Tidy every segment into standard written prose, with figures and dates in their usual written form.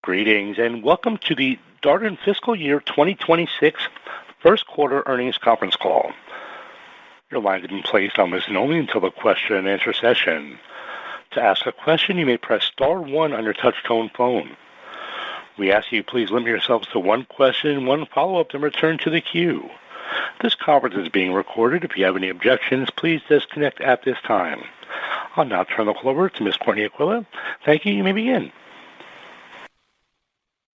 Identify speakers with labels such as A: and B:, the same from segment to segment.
A: Greetings and welcome to the Darden Fiscal Year 2026 First Quarter Earnings Conference Call. Your line has been placed on listen only until the question and answer session. To ask a question, you may press star one on your touch-tone phone. We ask you please limit yourselves to one question, one follow-up, and return to the queue. This conference is being recorded. If you have any objections, please disconnect at this time. I'll now turn the call over to Ms. Courtney Aquila. Thank you. You may begin.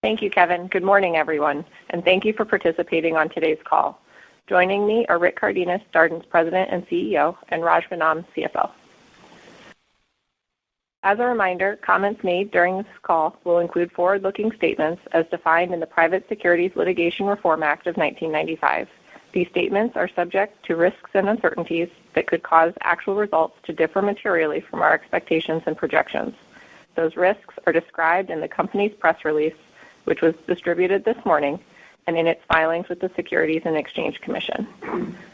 B: Thank you, Kevin. Good morning, everyone, and thank you for participating on today's call. Joining me are Rick Cardenas, Darden's President and CEO, and Raj Vennam, CFO. As a reminder, comments made during this call will include forward-looking statements as defined in the Private Securities Litigation Reform Act of 1995. These statements are subject to risks and uncertainties that could cause actual results to differ materially from our expectations and projections. Those risks are described in the company's press release, which was distributed this morning, and in its filings with the Securities and Exchange Commission.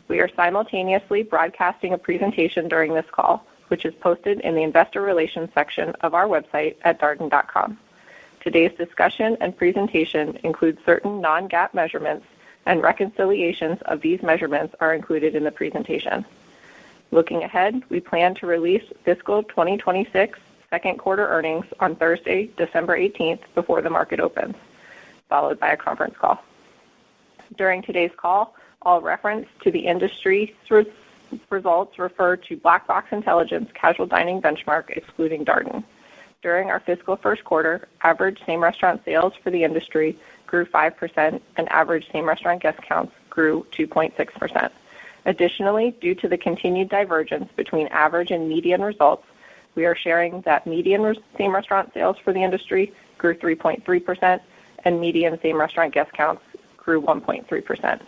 B: We are simultaneously broadcasting a presentation during this call, which is posted in the Investor Relations section of our website at darden.com. Today's discussion and presentation include certain non-GAAP measurements, and reconciliations of these measurements are included in the presentation. Looking ahead, we plan to release fiscal 2026 second quarter earnings on Thursday, December 18th, before the market opens, followed by a conference call. During today's call, all reference to the industry results refer to Black Box Intelligence Casual Dining Benchmark, excluding Darden. During our fiscal first quarter, average same-restaurant sales for the industry grew 5%, and average same-restaurant guest counts grew 2.6%. Additionally, due to the continued divergence between average and median results, we are sharing that median same-restaurant sales for the industry grew 3.3%, and median same-restaurant guest counts grew 1.3%.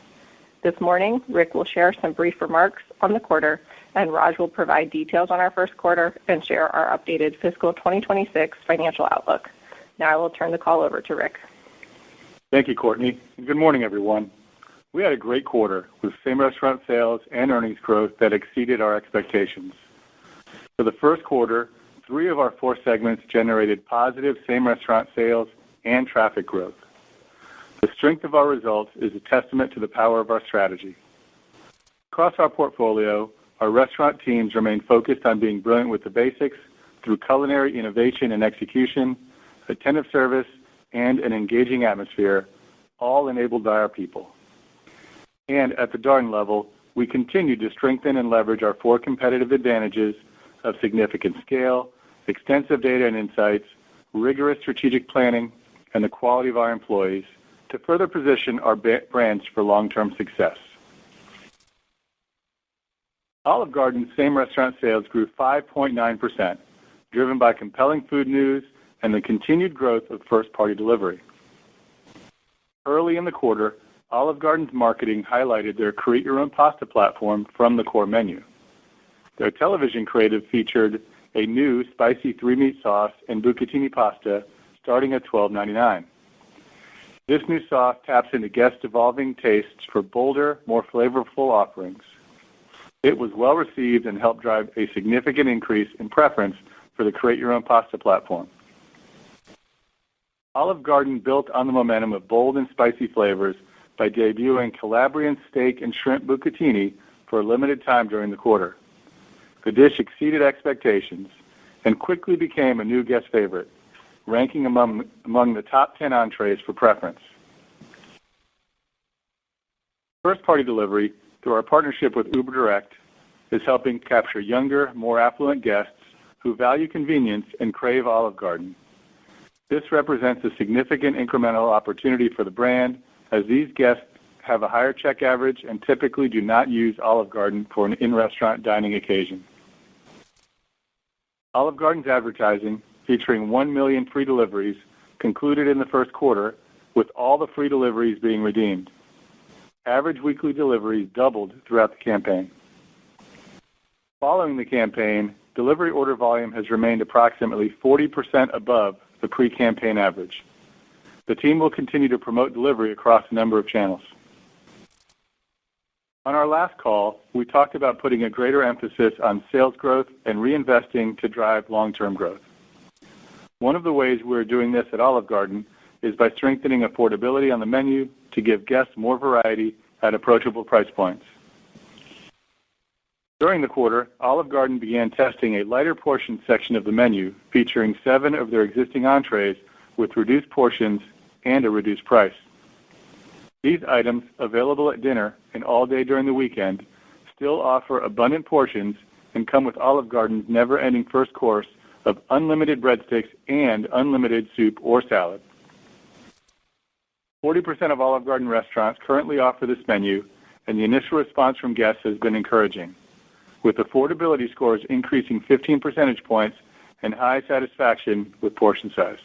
B: This morning, Rick will share some brief remarks on the quarter, and Raj will provide details on our first quarter and share our updated fiscal 2026 financial outlook. Now I will turn the call over to Rick.
C: Thank you, Courtney. Good morning, everyone. We had a great quarter with same-restaurant sales and earnings growth that exceeded our expectations. For the first quarter, 3 of our 4 segments generated positive same-restaurant sales and traffic growth. The strength of our results is a testament to the power of our strategy. Across our portfolio, our restaurant teams remain focused on being brilliant with the basics through culinary innovation and execution, attentive service, and an engaging atmosphere, all enabled by our people. And at the Darden level, we continue to strengthen and leverage our 4 competitive advantages of significant scale, extensive data and insights, rigorous strategic planning, and the quality of our employees to further position our brands for long-term success. Olive Garden's same-restaurant sales grew 5.9%, driven by compelling food news and the continued growth of first-party delivery. Early in the quarter, Olive Garden's marketing highlighted their Create Your Own Pasta platform from the core menu. Their television creative featured a new spicy 3-meat sauce and bucatini pasta starting at $12.99. This new sauce taps into guests' evolving tastes for bolder, more flavorful offerings. It was well received and helped drive a significant increase in preference for the Create Your Own Pasta platform. Olive Garden built on the momentum of bold and spicy flavors by debuting Calabrian steak and shrimp bucatini for a limited time during the quarter. The dish exceeded expectations and quickly became a new guest favorite, ranking among the top 10 entrees for preference. First-party delivery, through our partnership with Uber Direct, is helping capture younger, more affluent guests who value convenience and crave Olive Garden. This represents a significant incremental opportunity for the brand, as these guests have a higher check average and typically do not use Olive Garden for an in-restaurant dining occasion. Olive Garden's advertising, featuring 1 million free deliveries, concluded in the first quarter, with all the free deliveries being redeemed. Average weekly deliveries doubled throughout the campaign. Following the campaign, delivery order volume has remained approximately 40% above the pre-campaign average. The team will continue to promote delivery across a number of channels. On our last call, we talked about putting a greater emphasis on sales growth and reinvesting to drive long-term growth. One of the ways we're doing this at Olive Garden is by strengthening affordability on the menu to give guests more variety at approachable price points. During the quarter, Olive Garden began testing a lighter portion section of the menu, featuring 7 of their existing entrees with reduced portions and a reduced price. These items, available at dinner and all day during the weekend, still offer abundant portions and come with Olive Garden's never-ending first course of unlimited breadsticks and unlimited soup or salad. 40% of Olive Garden restaurants currently offer this menu, and the initial response from guests has been encouraging, with affordability scores increasing 15 percentage points and high satisfaction with portion size.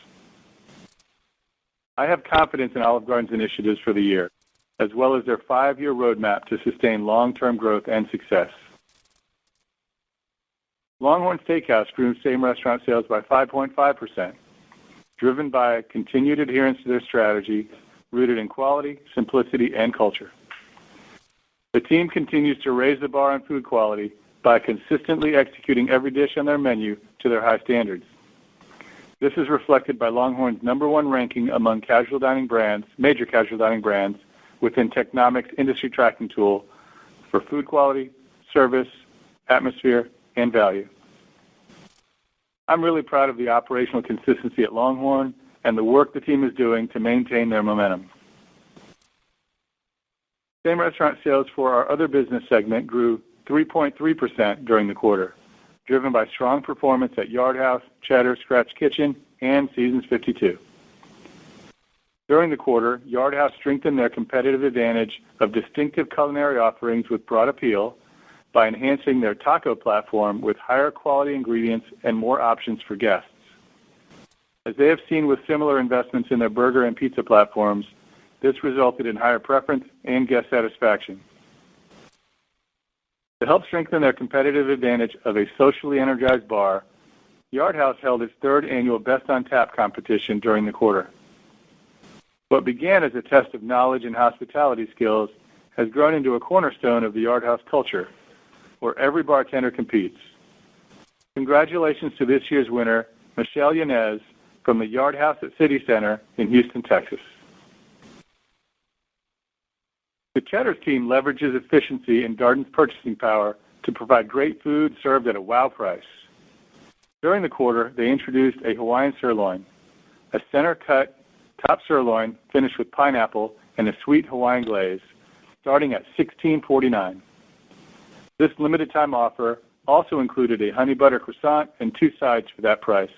C: I have confidence in Olive Garden's initiatives for the year, as well as their 5-year roadmap to sustain long-term growth and success. LongHorn Steakhouse grew same-restaurant sales by 5.5%, driven by continued adherence to their strategy, rooted in quality, simplicity, and culture. The team continues to raise the bar on food quality by consistently executing every dish on their menu to their high standards. This is reflected by LongHorn's #1 ranking among casual dining brands, major casual dining brands, within Technomic's industry tracking tool for food quality, service, atmosphere, and value. I'm really proud of the operational consistency at LongHorn and the work the team is doing to maintain their momentum. Same-restaurant sales for our other business segment grew 3.3% during the quarter, driven by strong performance at Yard House, Cheddar, Scratch Kitchen, and Seasons 52. During the quarter, Yard House strengthened their competitive advantage of distinctive culinary offerings with broad appeal by enhancing their taco platform with higher quality ingredients and more options for guests. As they have seen with similar investments in their burger and pizza platforms, this resulted in higher preference and guest satisfaction. To help strengthen their competitive advantage of a socially energized bar, Yard House held its 3rd annual Best on Tap competition during the quarter. What began as a test of knowledge and hospitality skills has grown into a cornerstone of the Yard House culture, where every bartender competes. Congratulations to this year's winner, Michelle Yanez, from the Yard House at City Center in Houston, Texas. The Cheddar's team leverages efficiency and Darden's purchasing power to provide great food served at a wow price. During the quarter, they introduced a Hawaiian sirloin, a center-cut top sirloin finished with pineapple and a sweet Hawaiian glaze, starting at $16.49. This limited-time offer also included a honey butter croissant and 2 sides for that price.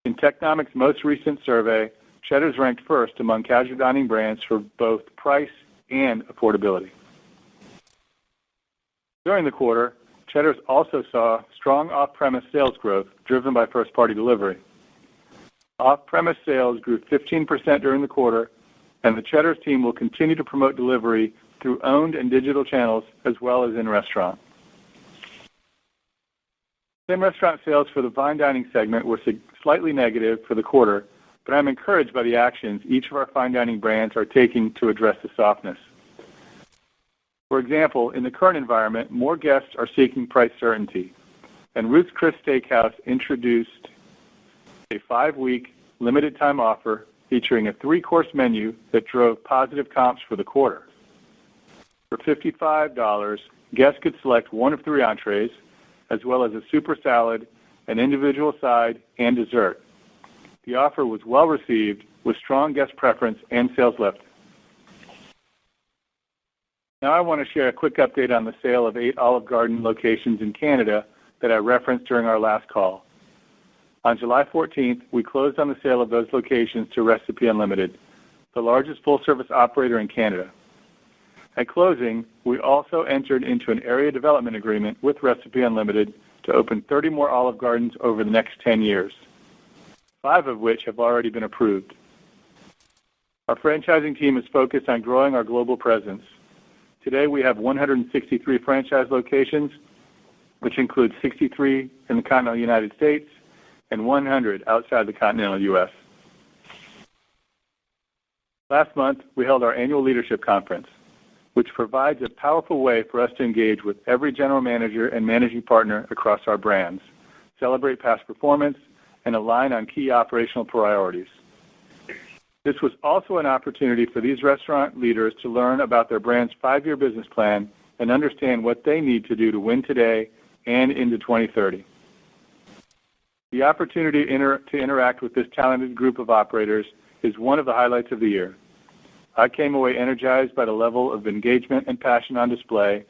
C: In Technomic's most recent survey, Cheddar's ranked first among casual dining brands for both price and affordability. During the quarter, Cheddar's also saw strong off-premise sales growth driven by first-party delivery. Off-premise sales grew 15% during the quarter, and the Cheddar's team will continue to promote delivery through owned and digital channels as well as in-restaurant. Same-restaurant sales for the fine dining segment were slightly negative for the quarter, but I'm encouraged by the actions each of our fine dining brands are taking to address the softness. For example, in the current environment, more guests are seeking price certainty, and Ruth's Chris Steakhouse introduced a 5-week limited-time offer featuring a 3-course menu that drove positive comps for the quarter. For $55, guests could select one of 3 entrees, as well as a super salad, an individual side, and dessert. The offer was well received with strong guest preference and sales lift. Now I want to share a quick update on the sale of 8 Olive Garden locations in Canada that I referenced during our last call. On July 14th, we closed on the sale of those locations to Recipe Unlimited, the largest full-service operator in Canada. At closing, we also entered into an area development agreement with Recipe Unlimited to open 30 more Olive Gardens over the next 10 years, 5 of which have already been approved. Our franchising team is focused on growing our global presence. Today, we have 163 franchise locations, which includes 63 in the continental United States and 100 outside the continental U.S. Last month, we held our annual leadership conference, which provides a powerful way for us to engage with every general manager and managing partner across our brands, celebrate past performance, and align on key operational priorities. This was also an opportunity for these restaurant leaders to learn about their brand's 5-year business plan and understand what they need to do to win today and into 2030. The opportunity to interact with this talented group of operators is one of the highlights of the year. I came away energized by the level of engagement and passion on display,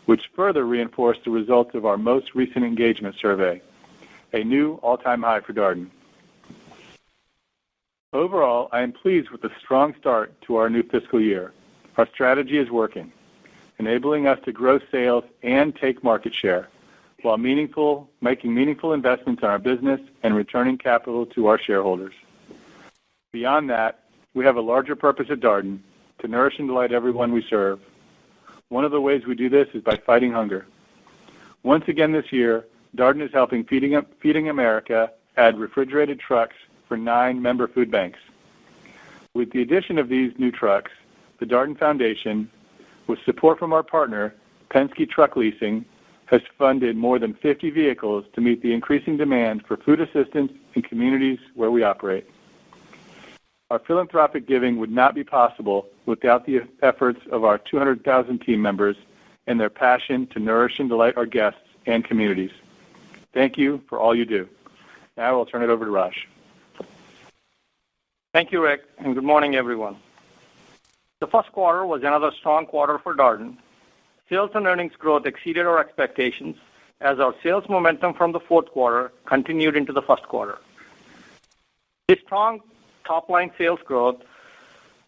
C: which further reinforced the results of our most recent engagement survey, a new all-time high for Darden. Overall, I am pleased with the strong start to our new fiscal year. Our strategy is working, enabling us to grow sales and take market share, while making meaningful investments in our business and returning capital to our shareholders. Beyond that, we have a larger purpose at Darden, to nourish and delight everyone we serve. One of the ways we do this is by fighting hunger. Once again this year, Darden is helping Feeding America add refrigerated trucks for 9 member food banks. With the addition of these new trucks, the Darden Foundation, with support from our partner, Penske Truck Leasing, has funded more than 50 vehicles to meet the increasing demand for food assistance in communities where we operate. Our philanthropic giving would not be possible without the efforts of our 200,000 team members and their passion to nourish and delight our guests and communities. Thank you for all you do. Now I'll turn it over to Raj.
D: Thank you, Rick, and good morning, everyone. The first quarter was another strong quarter for Darden. Sales and earnings growth exceeded our expectations as our sales momentum from the fourth quarter continued into the first quarter. This strong top-line sales growth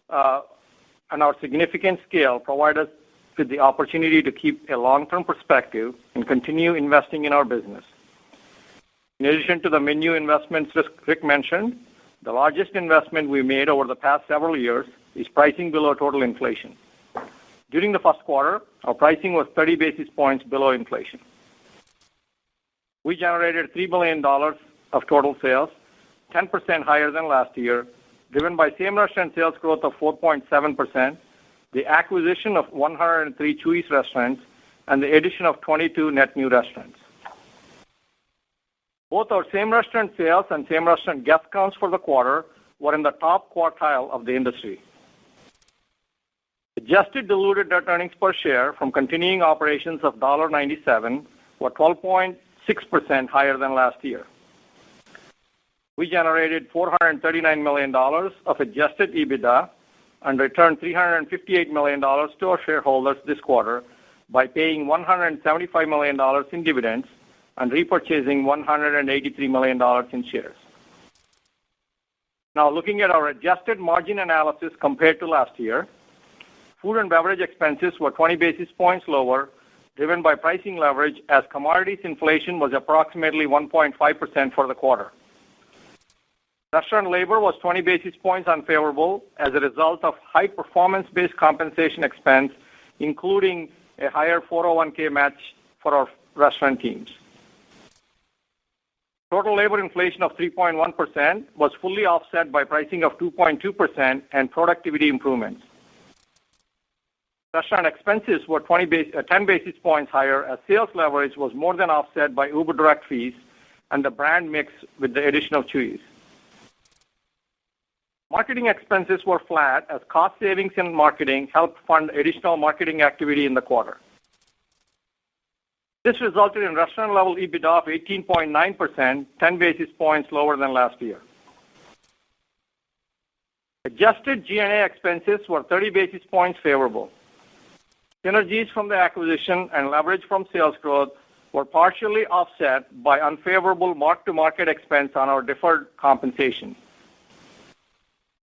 D: and our significant scale provide us with the opportunity to keep a long-term perspective and continue investing in our business. In addition to the menu investments Rick mentioned, the largest investment we made over the past several years is pricing below total inflation. During the first quarter, our pricing was 30 basis points below inflation. We generated $3 billion of total sales, 10% higher than last year, driven by same-restaurant sales growth of 4.7%, the acquisition of 103 Chuy's restaurants, and the addition of 22 net new restaurants. Both our same-restaurant sales and same-restaurant guest counts for the quarter were in the top quartile of the industry. Adjusted diluted net earnings per share from continuing operations of $1.97 were 12.6% higher than last year. We generated $439 million of adjusted EBITDA and returned $358 million to our shareholders this quarter by paying $175 million in dividends and repurchasing $183 million in shares. Now, looking at our adjusted margin analysis compared to last year, food and beverage expenses were 20 basis points lower, driven by pricing leverage as commodities inflation was approximately 1.5% for the quarter. Restaurant labor was 20 basis points unfavorable as a result of high performance-based compensation expense, including a higher 401k match for our restaurant teams. Total labor inflation of 3.1% was fully offset by pricing of 2.2% and productivity improvements. Restaurant expenses were 10 basis points higher as sales leverage was more than offset by Uber direct fees and the brand mix with the addition of Chuy's. Marketing expenses were flat as cost savings in marketing helped fund additional marketing activity in the quarter. This resulted in restaurant-level EBITDA of 18.9%, 10 basis points lower than last year. Adjusted G&A expenses were 30 basis points favorable. Synergies from the acquisition and leverage from sales growth were partially offset by unfavorable mark-to-market expense on our deferred compensation.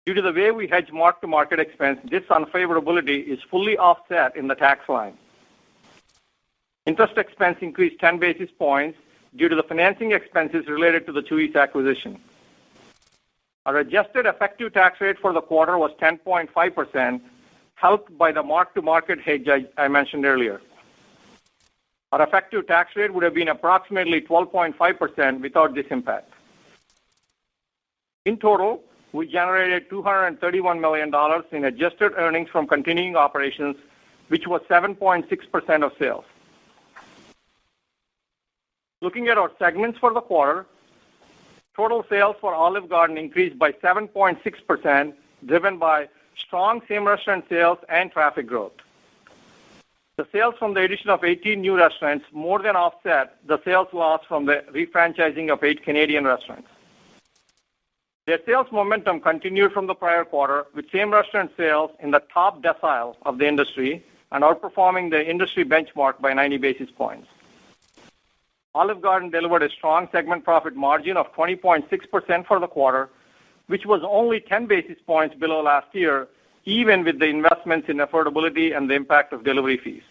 D: Due to the way we hedge mark-to-market expense, this unfavorability is fully offset in the tax line. Interest expense increased 10 basis points due to the financing expenses related to the Chuy's acquisition. Our adjusted effective tax rate for the quarter was 10.5%, helped by the mark-to-market hedge I mentioned earlier. Our effective tax rate would have been approximately 12.5% without this impact. In total, we generated $231 million in adjusted earnings from continuing operations, which was 7.6% of sales. Looking at our segments for the quarter, total sales for Olive Garden increased by 7.6%, driven by strong same-restaurant sales and traffic growth. The sales from the addition of 18 new restaurants more than offset the sales loss from the refranchising of 8 Canadian restaurants. Their sales momentum continued from the prior quarter, with same-restaurant sales in the top decile of the industry and outperforming the industry benchmark by 90 basis points. Olive Garden delivered a strong segment profit margin of 20.6% for the quarter, which was only 10 basis points below last year, even with the investments in affordability and the impact of delivery fees.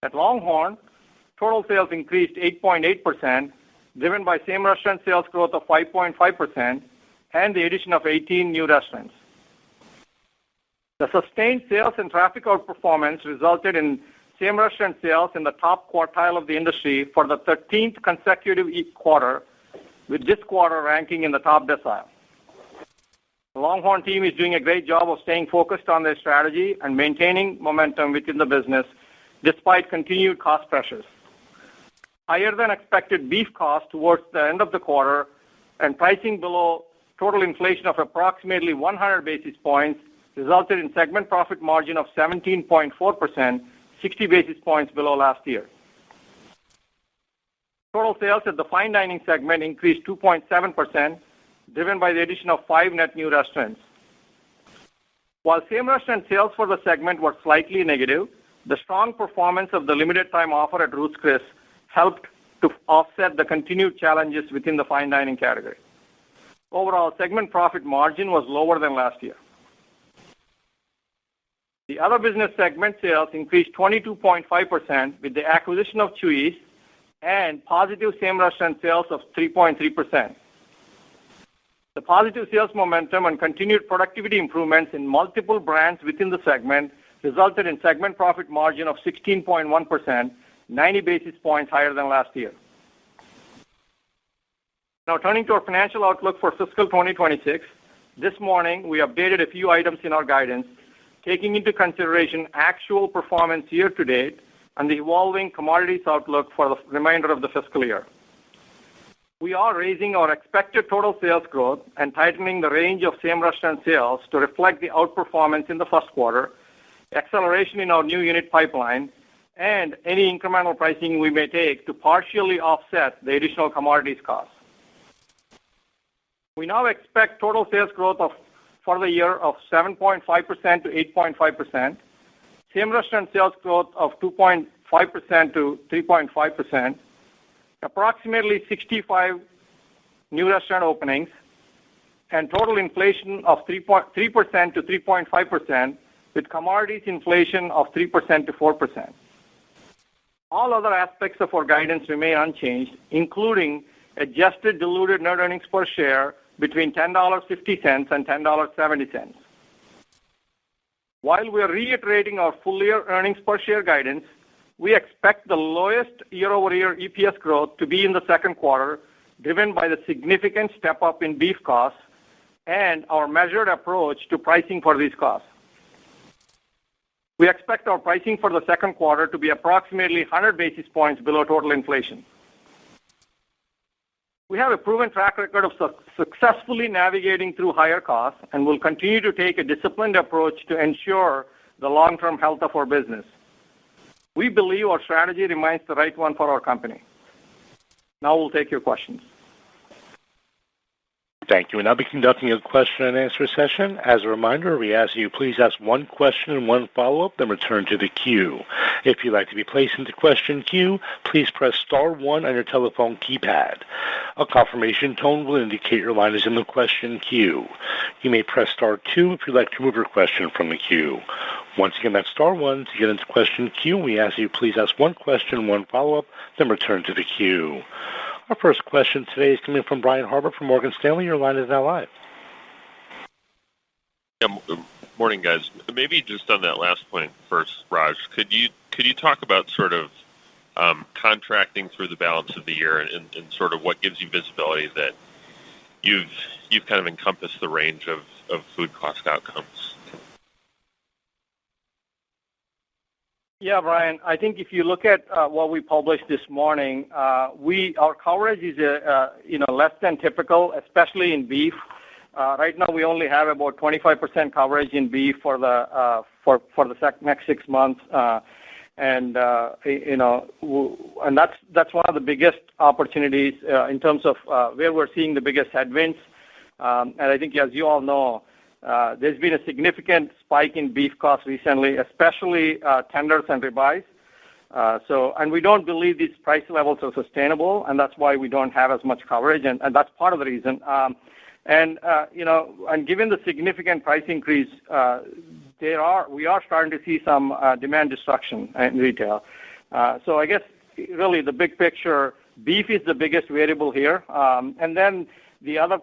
D: At LongHorn, total sales increased 8.8%, driven by same-restaurant sales growth of 5.5% and the addition of 18 new restaurants. The sustained sales and traffic outperformance resulted in same-restaurant sales in the top quartile of the industry for the 13th consecutive quarter, with this quarter ranking in the top decile. The LongHorn team is doing a great job of staying focused on their strategy and maintaining momentum within the business despite continued cost pressures. Higher than expected beef costs towards the end of the quarter and pricing below total inflation of approximately 100 basis points resulted in segment profit margin of 17.4%, 60 basis points below last year. Total sales at the fine dining segment increased 2.7%, driven by the addition of 5 net new restaurants. While same-restaurant sales for the segment were slightly negative, the strong performance of the limited-time offer at Ruth's Chris helped to offset the continued challenges within the fine dining category. Overall, segment profit margin was lower than last year. The other business segment sales increased 22.5% with the acquisition of Chuy's and positive same-restaurant sales of 3.3%. The positive sales momentum and continued productivity improvements in multiple brands within the segment resulted in segment profit margin of 16.1%, 90 basis points higher than last year. Now turning to our financial outlook for fiscal 2026, this morning we updated a few items in our guidance, taking into consideration actual performance year to date and the evolving commodities outlook for the remainder of the fiscal year. We are raising our expected total sales growth and tightening the range of same-restaurant sales to reflect the outperformance in the first quarter, acceleration in our new unit pipeline, and any incremental pricing we may take to partially offset the additional commodities costs. We now expect total sales growth for the year of 7.5% to 8.5%, same-restaurant sales growth of 2.5% to 3.5%, approximately 65 new restaurant openings, and total inflation of 3% to 3.5%, with commodities inflation of 3% to 4%. All other aspects of our guidance remain unchanged, including adjusted diluted net earnings per share between $10.50 and $10.70. While we are reiterating our full-year earnings per share guidance, we expect the lowest year-over-year EPS growth to be in the second quarter, driven by the significant step-up in beef costs and our measured approach to pricing for these costs. We expect our pricing for the second quarter to be approximately 100 basis points below total inflation. We have a proven track record of successfully navigating through higher costs and will continue to take a disciplined approach to ensure the long-term health of our business. We believe our strategy remains the right one for our company. Now we'll take your questions.
A: Thank you. We'll now be conducting a question and answer session. As a reminder, we ask you please ask one question and one follow-up, then return to the queue. If you'd like to be placed into question queue, please press star 1 on your telephone keypad. A confirmation tone will indicate your line is in the question queue. You may press star 2 if you'd like to remove your question from the queue. Once again, that's star 1 to get into question queue. We ask you please ask one question, one follow-up, then return to the queue. Our first question today is coming from Brian Harbour from Morgan Stanley. Your line is now live.
E: Yeah, morning, guys. Maybe just on that last point first, Raj, could you talk about sort of contracting through the balance of the year and sort of what gives you visibility that you've kind of encompassed the range of food cost outcomes?
D: Yeah, Brian, I think if you look at what we published this morning, our coverage is less than typical, especially in beef. Right now, we only have about 25% coverage in beef for the next 6 months, and that's one of the biggest opportunities in terms of where we're seeing the biggest headwinds. And I think, as you all know, there's been a significant spike in beef costs recently, especially tenders and ribeyes. And we don't believe these price levels are sustainable, and that's why we don't have as much coverage, and that's part of the reason. And given the significant price increase, we are starting to see some demand destruction in retail. So I guess really the big picture, beef is the biggest variable here, and then the other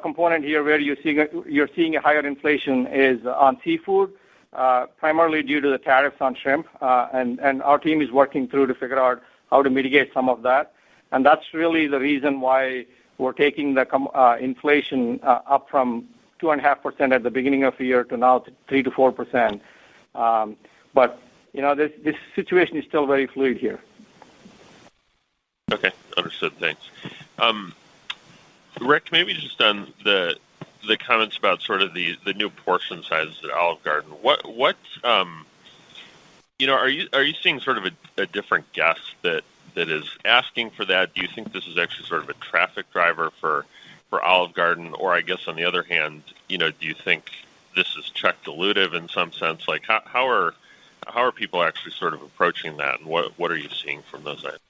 D: component here where you're seeing a higher inflation is on seafood, primarily due to the tariffs on shrimp, and our team is working through to figure out how to mitigate some of that, and that's really the reason why we're taking the inflation up from 2.5% at the beginning of the year to now 3 to 4%. But this situation is still very fluid here.
E: Okay, understood. Thanks. Rick, maybe just on the comments about sort of the new portion sizes at Olive Garden. What are you seeing sort of a different guest that is asking for that? Do you think this is actually sort of a traffic driver for Olive Garden, or I guess on the other hand, do you think this is check dilutive in some sense? Like how are people actually sort of approaching that, and what are you seeing from those items?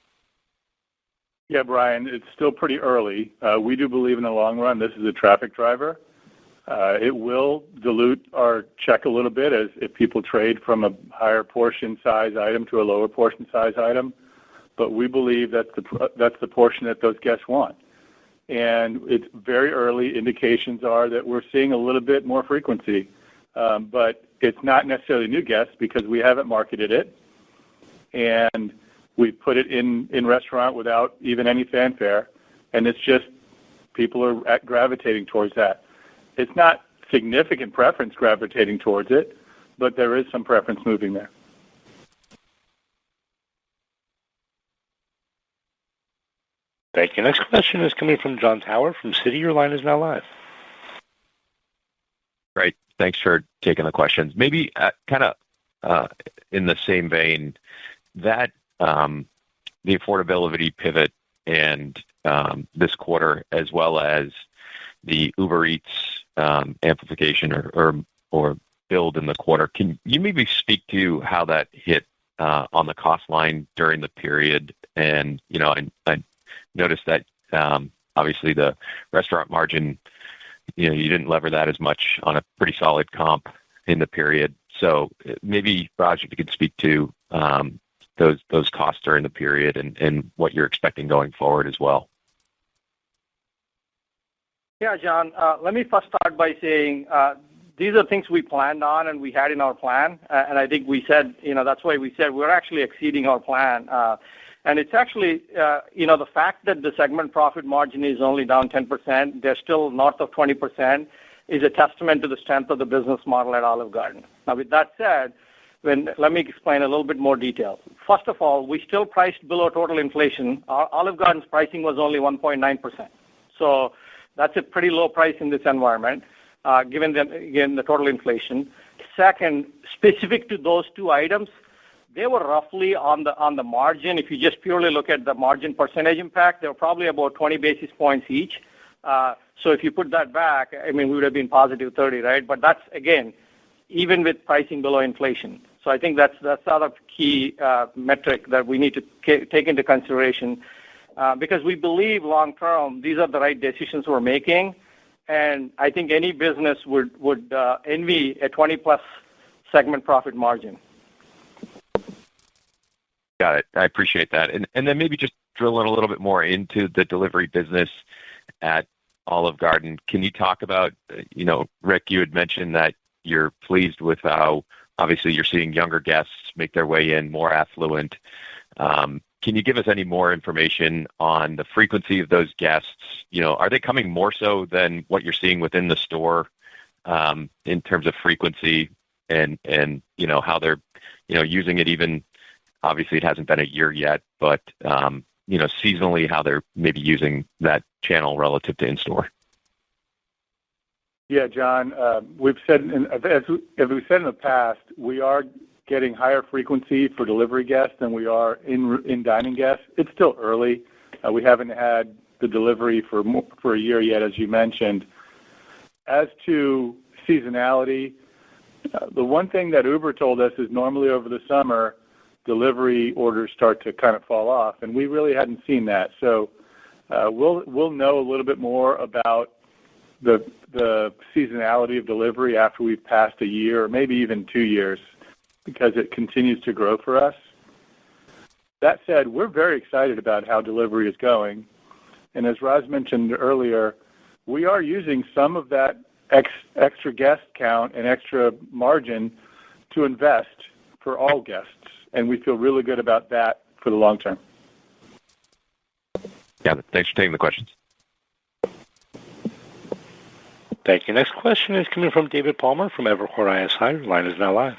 C: Yeah, Brian, it's still pretty early. We do believe in the long run this is a traffic driver. It will dilute our check a little bit if people trade from a higher portion size item to a lower portion size item. But we believe that's the portion that those guests want. And it's very early. Indications are that we're seeing a little bit more frequency. But it's not necessarily new guests because we haven't marketed it. And we put it in restaurant without even any fanfare, and it's just people are gravitating towards that. It's not significant preference gravitating towards it, but there is some preference moving there.
A: Thank you. Next question is coming from Jon Tower from Citi. Your line is now live.
F: Great. Thanks for taking the questions. Maybe kind of in the same vein, that the affordability pivot and this quarter, as well as the Uber Eats amplification or build in the quarter, can you maybe speak to how that hit on the cost line during the period? And I noticed that obviously the restaurant margin, you didn't lever that as much on a pretty solid comp in the period. So maybe, Raj, if you could speak to those costs during the period and what you're expecting going forward as well.
D: Yeah, John, let me first start by saying these are things we planned on and we had in our plan. And I think we said, that's why we said we're actually exceeding our plan. And it's actually, the fact that the segment profit margin is only down 10%, they're still north of 20%, is a testament to the strength of the business model at Olive Garden. Now, with that said, let me explain a little bit more detail. First of all, we still priced below total inflation. Our Olive Garden's pricing was only 1.9%. So that's a pretty low price in this environment, given the total inflation. Second, specific to those two items, they were roughly on the margin. If you just purely look at the margin percentage impact, they were probably about 20 basis points each. So if you put that back, we would have been positive 30, right? But that's, again, even with pricing below inflation. So I think that's the other key metric that we need to take into consideration because we believe long term these are the right decisions we're making, and I think any business would envy a 20+ segment profit margin.
F: Got it. I appreciate that. And then maybe just drilling a little bit more into the delivery business at Olive Garden. Can you talk about, Rick, you had mentioned that you're pleased with how obviously you're seeing younger guests make their way in, more affluent. Can you give us any more information on the frequency of those guests? Are they coming more so than what you're seeing within the store in terms of frequency and how they're using it? Even obviously it hasn't been a year yet, but seasonally how they're maybe using that channel relative to in-store.
C: Yeah, John, we've said, as we've said in the past, we are getting higher frequency for delivery guests than we are in dining guests. It's still early. We haven't had the delivery for a year yet, as you mentioned. As to seasonality, the one thing that Uber told us is normally over the summer, delivery orders start to kind of fall off, and we really hadn't seen that. So we'll know a little bit more about the seasonality of delivery after we've passed a year or maybe even 2 years, because it continues to grow for us. That said, we're very excited about how delivery is going. And as Raj mentioned earlier, we are using some of that extra guest count and extra margin to invest for all guests. And we feel really good about that for the long term.
F: Yeah, thanks for taking the questions.
A: Thank you. Next question is coming from David Palmer from Evercore ISI. Your line is now live.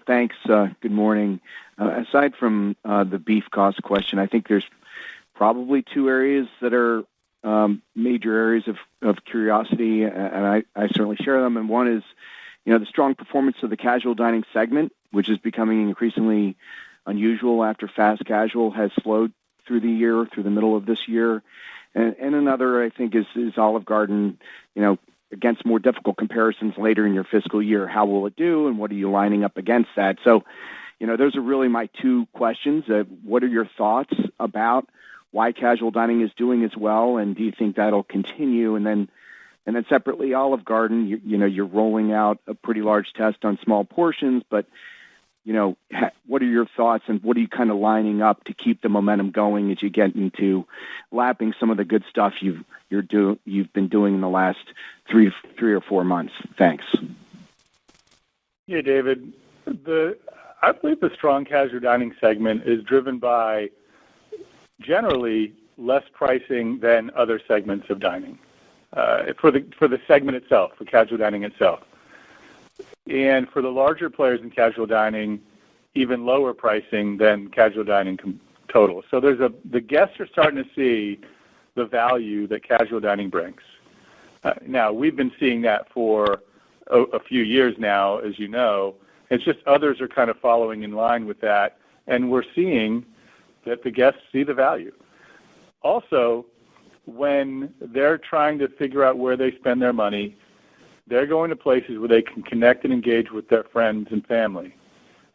G: Thanks. Good morning. Aside from the beef cost question, I think there's probably two areas that are major areas of curiosity, and I certainly share them. And one is, the strong performance of the casual dining segment, which is becoming increasingly unusual after fast casual has slowed through the middle of this year. And another, I think, is Olive Garden, against more difficult comparisons later in your fiscal year. How will it do, and what are you lining up against that? So, those are really my two questions. What are your thoughts about why casual dining is doing as well, and do you think that'll continue? And then separately, Olive Garden, you're rolling out a pretty large test on small portions, but what are your thoughts, and what are you kind of lining up to keep the momentum going as you get into lapping some of the good stuff you've been doing in the last three or 4 months? Thanks.
C: Yeah, David. I believe the strong casual dining segment is driven by generally less pricing than other segments of dining for the segment itself, for casual dining itself. And for the larger players in casual dining, even lower pricing than casual dining total. So the guests are starting to see the value that casual dining brings. Now, we've been seeing that for a few years now, as you know. It's just others are kind of following in line with that, and we're seeing that the guests see the value. Also, when they're trying to figure out where they spend their money, they're going to places where they can connect and engage with their friends and family.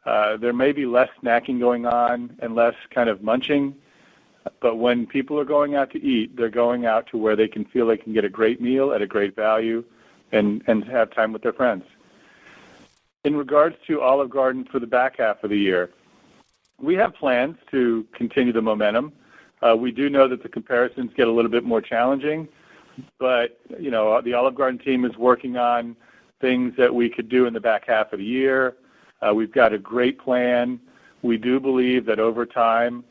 C: There may be less snacking going on and less kind of munching, but when people are going out to eat, they're going out to where they can feel they can get a great meal at a great value and have time with their friends. In regards to Olive Garden for the back half of the year, we have plans to continue the momentum. We do know that the comparisons get a little bit more challenging, but, the Olive Garden team is working on things that we could do in the back half of the year. We've got a great plan. We do believe that over time,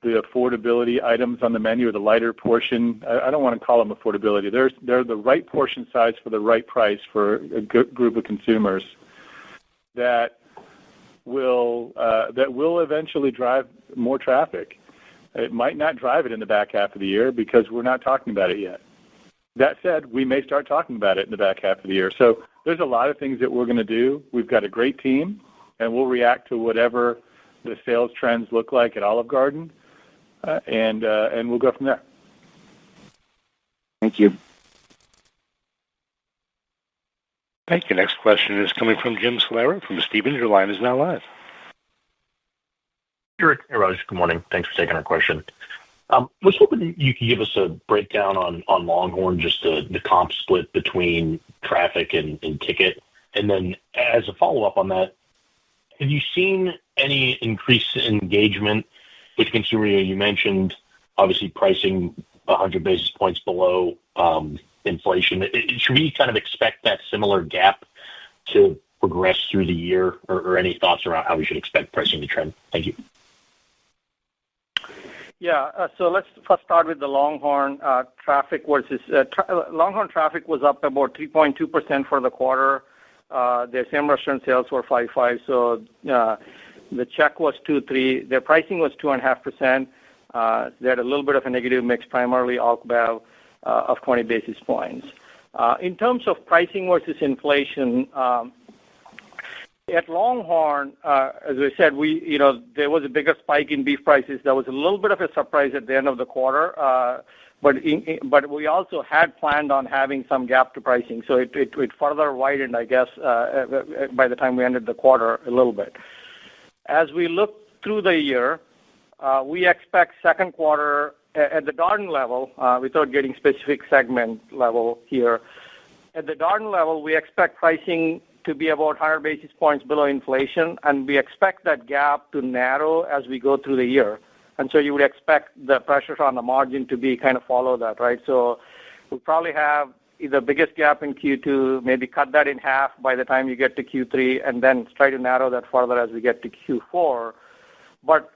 C: the affordability items on the menu, or the lighter portion, I don't want to call them affordability. They're the right portion size for the right price for a good group of consumers that will eventually drive more traffic. It might not drive it in the back half of the year because we're not talking about it yet. That said, we may start talking about it in the back half of the year. So there's a lot of things that we're going to do. We've got a great team, and we'll react to whatever the sales trends look like at Olive Garden, and we'll go from there.
G: Thank you.
A: Thank you. Next question is coming from Jim Salera from Stephens. Your line is now live.
H: Hey, Raj. Good morning. Thanks for taking our question. Was hoping you could give us a breakdown on LongHorn, just the comp split between traffic and ticket. And then as a follow-up on that, have you seen any increase in engagement with the consumer? You mentioned, obviously, pricing 100 basis points below inflation. Should we kind of expect that similar gap to progress through the year, or any thoughts around how we should expect pricing to trend? Thank you.
D: Yeah, so let's first start with the LongHorn traffic versus LongHorn traffic was up about 3.2% for the quarter. Their same restaurant sales were 5.5%, so the check was 2.3%. Their pricing was 2.5%. They had a little bit of a negative mix, primarily alcohol, of 20 basis points. In terms of pricing versus inflation, at LongHorn, as I said, there was a bigger spike in beef prices. There was a little bit of a surprise at the end of the quarter, but we also had planned on having some gap to pricing, so it further widened, I guess, by the time we ended the quarter a little bit. As we look through the year, we expect second quarter at the Darden level, without getting specific segment level here. At the Darden level, we expect pricing to be about 100 basis points below inflation, and we expect that gap to narrow as we go through the year. And so you would expect the pressures on the margin to be kind of follow that, right? So we'll probably have either biggest gap in Q2, maybe cut that in half by the time you get to Q3, and then try to narrow that further as we get to Q4. But,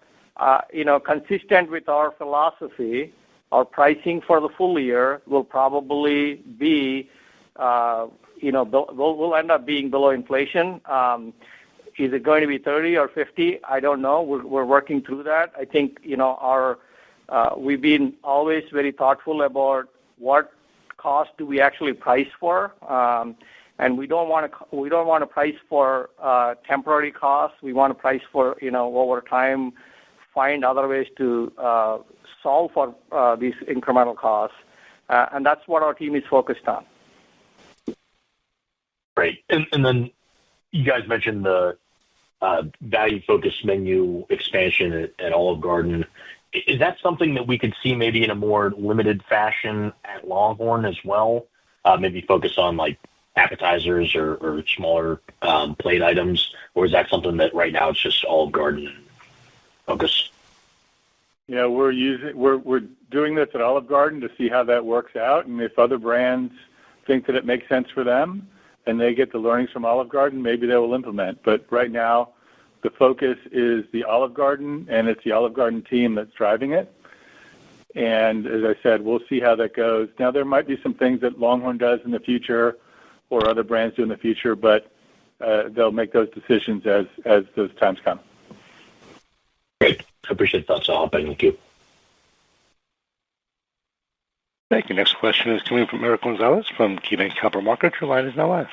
D: consistent with our philosophy, our pricing for the full year will probably be, we'll end up being below inflation. Is it going to be 30 or 50? I don't know. We're working through that. I think, we've been always very thoughtful about what cost do we actually price for, and we don't want to price for temporary costs. We want to price for, over time, find other ways to solve for these incremental costs, and that's what our team is focused on.
H: Great. And then you guys mentioned the value-focused menu expansion at Olive Garden. Is that something that we could see maybe in a more limited fashion at LongHorn as well? Maybe focus on like appetizers or smaller plate items, or is that something that right now it's just Olive Garden focus?
C: Yeah, we're doing this at Olive Garden to see how that works out, and if other brands think that it makes sense for them and they get the learnings from Olive Garden, maybe they will implement. But right now, the focus is the Olive Garden, and it's the Olive Garden team that's driving it. And as I said, we'll see how that goes. Now, there might be some things that LongHorn does in the future or other brands do in the future, but they'll make those decisions as those times come.
H: Great. I appreciate the thoughts. I'll hop in with you.
A: Thank you. Next question is coming from Eric Gonzalez from KeyBanc Capital Markets. Your line is now live.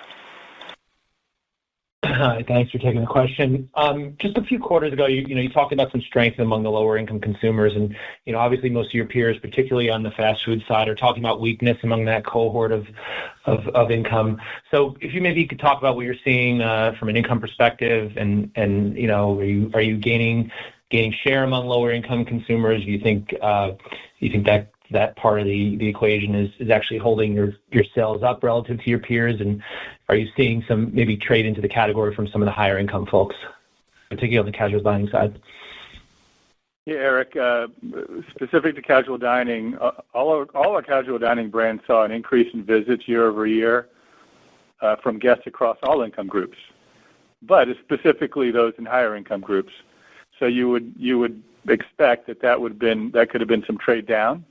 I: Hi, thanks for taking the question. Just a few quarters ago, you talked about some strength among the lower income consumers, and obviously most of your peers, particularly on the fast food side, are talking about weakness among that cohort of income. So if you maybe could talk about what you're seeing from an income perspective, and are you gaining share among lower income consumers? Do you think that part of the equation is actually holding your sales up relative to your peers? And are you seeing some maybe trade into the category from some of the higher income folks, particularly on the casual dining side?
C: Yeah, Eric, specific to casual dining, all our casual dining brands saw an increase in visits year over year from guests across all income groups, but specifically those in higher income groups. So you would expect that could have been some trade down,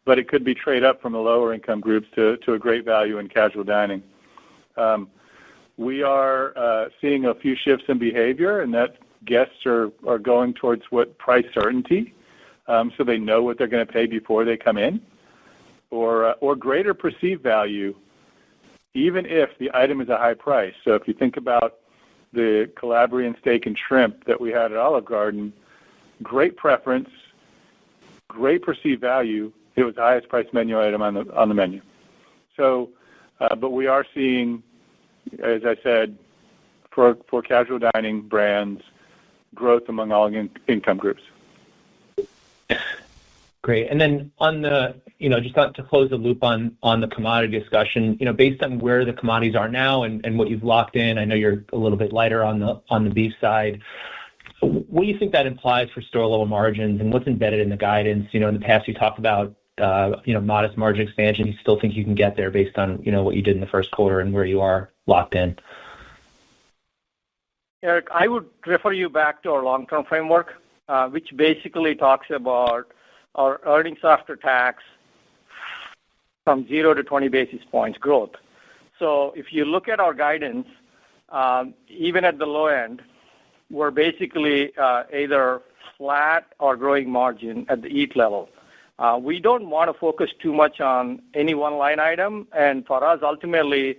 C: but it could be trade up from the lower income groups to a great value in casual dining. We are seeing a few shifts in behavior, and that guests are going towards what price certainty, so they know what they're going to pay before they come in, or greater perceived value, even if the item is a high price. So if you think about the Calabrian steak and shrimp that we had at Olive Garden, great preference, great perceived value. It was the highest priced menu item on the menu. So, but we are seeing, as I said, for casual dining brands, growth among all income groups.
I: Great. And then on the, just to close the loop on the commodity discussion, based on where the commodities are now and what you've locked in, I know you're a little bit lighter on the beef side. What do you think that implies for store level margins, and what's embedded in the guidance? In the past you talked about modest margin expansion. You still think you can get there based on what you did in the first quarter and where you are locked in?
D: Eric, I would refer you back to our long-term framework, which basically talks about our earnings after tax from 0 to 20 basis points growth. So if you look at our guidance, even at the low end, we're basically either flat or growing margin at the EAT level. We don't want to focus too much on any one line item. And for us, ultimately,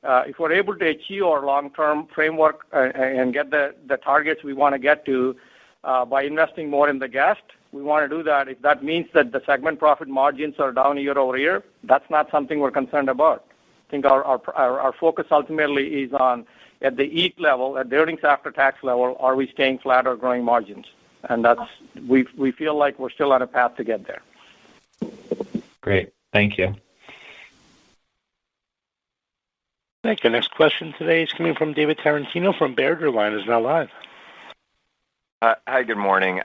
D: if we're able to achieve our long-term framework and get the targets we want to get to by investing more in the guest, we want to do that. If that means that the segment profit margins are down year over year, that's not something we're concerned about. I think our focus ultimately is on at the EAT level, at the earnings after tax level, are we staying flat or growing margins? And we feel like we're still on a path to get there.
I: Great. Thank you.
A: Thank you. Next question today is coming from David Tarantino from Baird. Your line is now live.
J: Hi, good morning.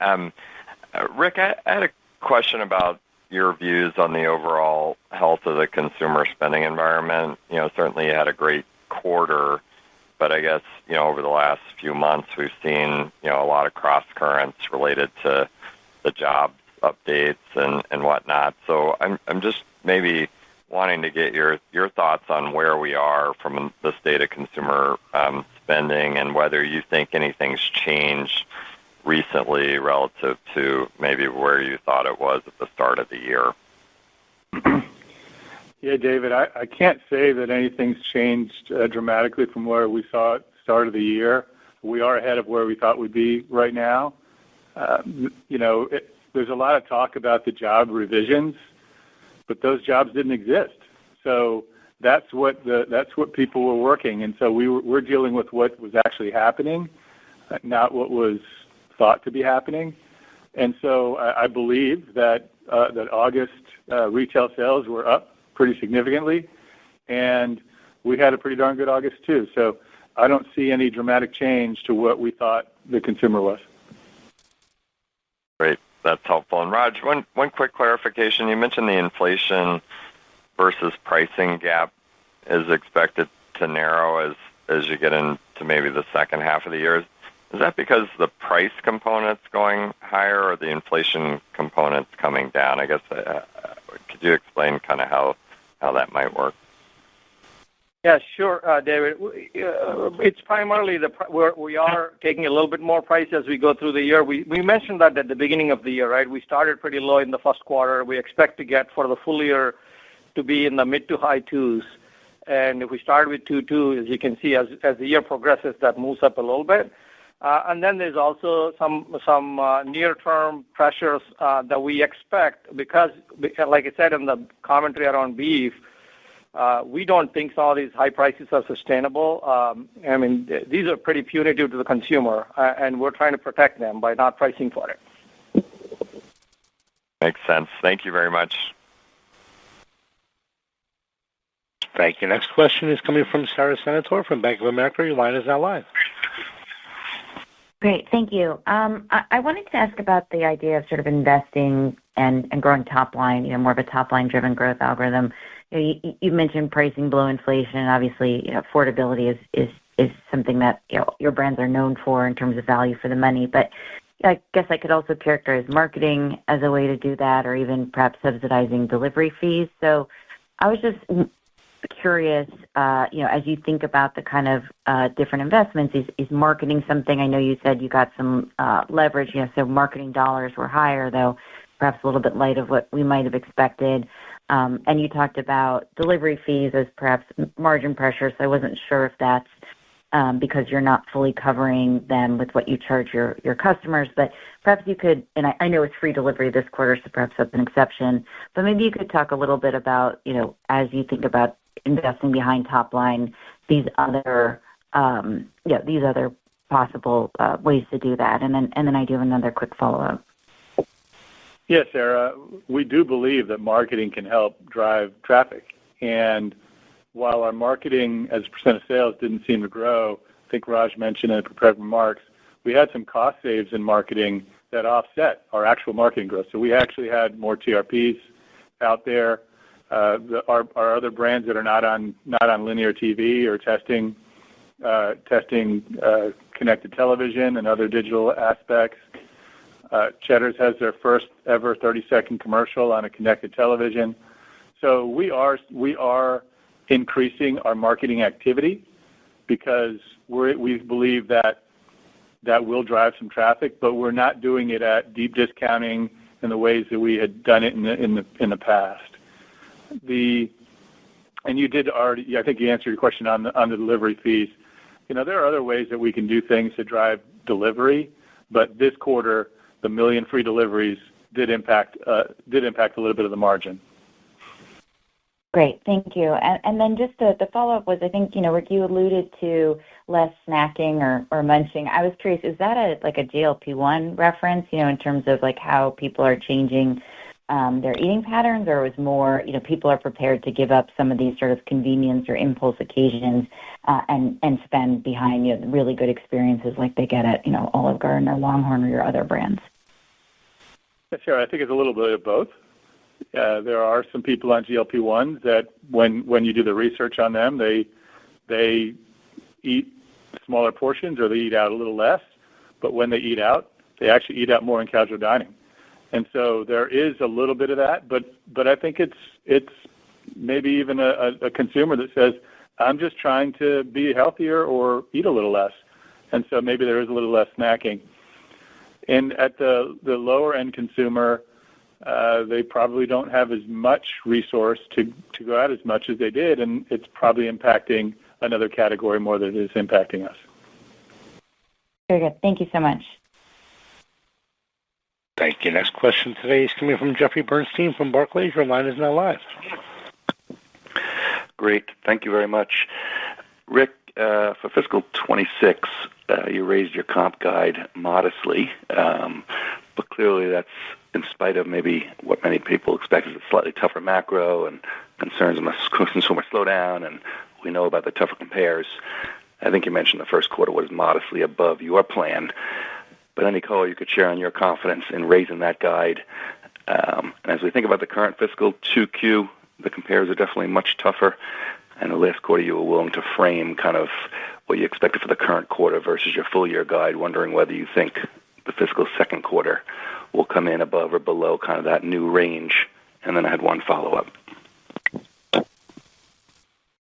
J: Rick, I had a question about your views on the overall health of the consumer spending environment. Certainly you had a great quarter, but I guess, over the last few months we've seen, a lot of cross currents related to the job updates and whatnot. So I'm just maybe wanting to get your thoughts on where we are from the state of consumer spending and whether you think anything's changed recently relative to maybe where you thought it was at the start of the year.
C: Yeah, David, I can't say that anything's changed dramatically from where we saw it start of the year. We are ahead of where we thought we'd be right now. There's a lot of talk about the job revisions, but those jobs didn't exist. So that's what people were working, and so we're dealing with what was actually happening, not what was thought to be happening. And so I believe that August retail sales were up pretty significantly, and we had a pretty darn good August too. So I don't see any dramatic change to what we thought the consumer was.
J: Great. That's helpful. And Raj, one quick clarification. You mentioned the inflation versus pricing gap is expected to narrow as you get into maybe the second half of the year. Is that because the price component's going higher or the inflation component's coming down? I guess, could you explain kind of how that might work?
D: Yeah, sure, David. It's primarily we are taking a little bit more price as we go through the year. We mentioned that at the beginning of the year, right? We started pretty low in the first quarter. We expect to get for the full year to be in the mid to high twos. And if we start with 2.2, as you can see, as the year progresses, that moves up a little bit. And then there's also some near-term pressures that we expect because, like I said in the commentary around beef, we don't think some of these high prices are sustainable. These are pretty punitive to the consumer, and we're trying to protect them by not pricing for it.
J: Makes sense. Thank you very much.
A: Thank you. Next question is coming from Sara Senatore from Bank of America. Your line is now live.
K: Great. Thank you. I wanted to ask about the idea of sort of investing and growing top line, more of a top line driven growth algorithm. You mentioned pricing below inflation. Obviously, affordability is something that your brands are known for in terms of value for the money. But I guess I could also characterize marketing as a way to do that, or even perhaps subsidizing delivery fees. So I was just curious, as you think about the kind of different investments, is marketing something? I know you said you got some leverage, so marketing dollars were higher, though perhaps a little bit light of what we might have expected. And you talked about delivery fees as perhaps margin pressure, so I wasn't sure if that's because you're not fully covering them with what you charge your customers. But perhaps you could, and I know it's free delivery this quarter, so perhaps that's an exception, but maybe you could talk a little bit about, as you think about investing behind top line, these other possible ways to do that. And then I do have another quick follow-up.
C: Yes, Sarah, we do believe that marketing can help drive traffic. And while our marketing as a percent of sales didn't seem to grow, I think Raj mentioned in the prepared remarks, we had some cost saves in marketing that offset our actual marketing growth. So we actually had more TRPs out there. Our other brands that are not on linear TV or testing connected television and other digital aspects. Cheddar's has their first ever 30-second commercial on a connected television. So we are increasing our marketing activity because we believe that will drive some traffic, but we're not doing it at deep discounting in the ways that we had done it in the past. And you did already. I think you answered your question on the delivery fees. There are other ways that we can do things to drive delivery, but this quarter, the 1 million free deliveries did impact a little bit of the margin.
K: Great, thank you. And then just the follow-up was, I think, Rick, you alluded to less snacking or munching. I was curious, is that a GLP-1 reference, in terms of how people are changing their eating patterns, or it was more, people are prepared to give up some of these sort of convenience or impulse occasions and spend behind really good experiences like they get at Olive Garden or LongHorn or your other brands?
C: Sure, I think it's a little bit of both. There are some people on GLP-1s that when you do the research on them, they eat smaller portions or they eat out a little less, but when they eat out, they actually eat out more in casual dining. And so there is a little bit of that, but I think it's maybe even a consumer that says, I'm just trying to be healthier or eat a little less. And so maybe there is a little less snacking. And at the lower end consumer, they probably don't have as much resource to go out as much as they did, and it's probably impacting another category more than it is impacting us.
K: Very good. Thank you so much.
A: Thank you. Next question today is coming from Jeffrey Bernstein from Barclays. Your line is now live.
L: Great. Thank you very much. Rick, for fiscal 26, you raised your comp guide modestly, but clearly that's in spite of maybe what many people expect is a slightly tougher macro and concerns about consumer slowdown, and we know about the tougher compares. I think you mentioned the first quarter was modestly above your plan, but any color you could share on your confidence in raising that guide. And as we think about the current fiscal 2Q, the compares are definitely much tougher, and the last quarter you were willing to frame kind of what you expected for the current quarter versus your full year guide, wondering whether you think the fiscal second quarter will come in above or below kind of that new range. And then I had one follow-up.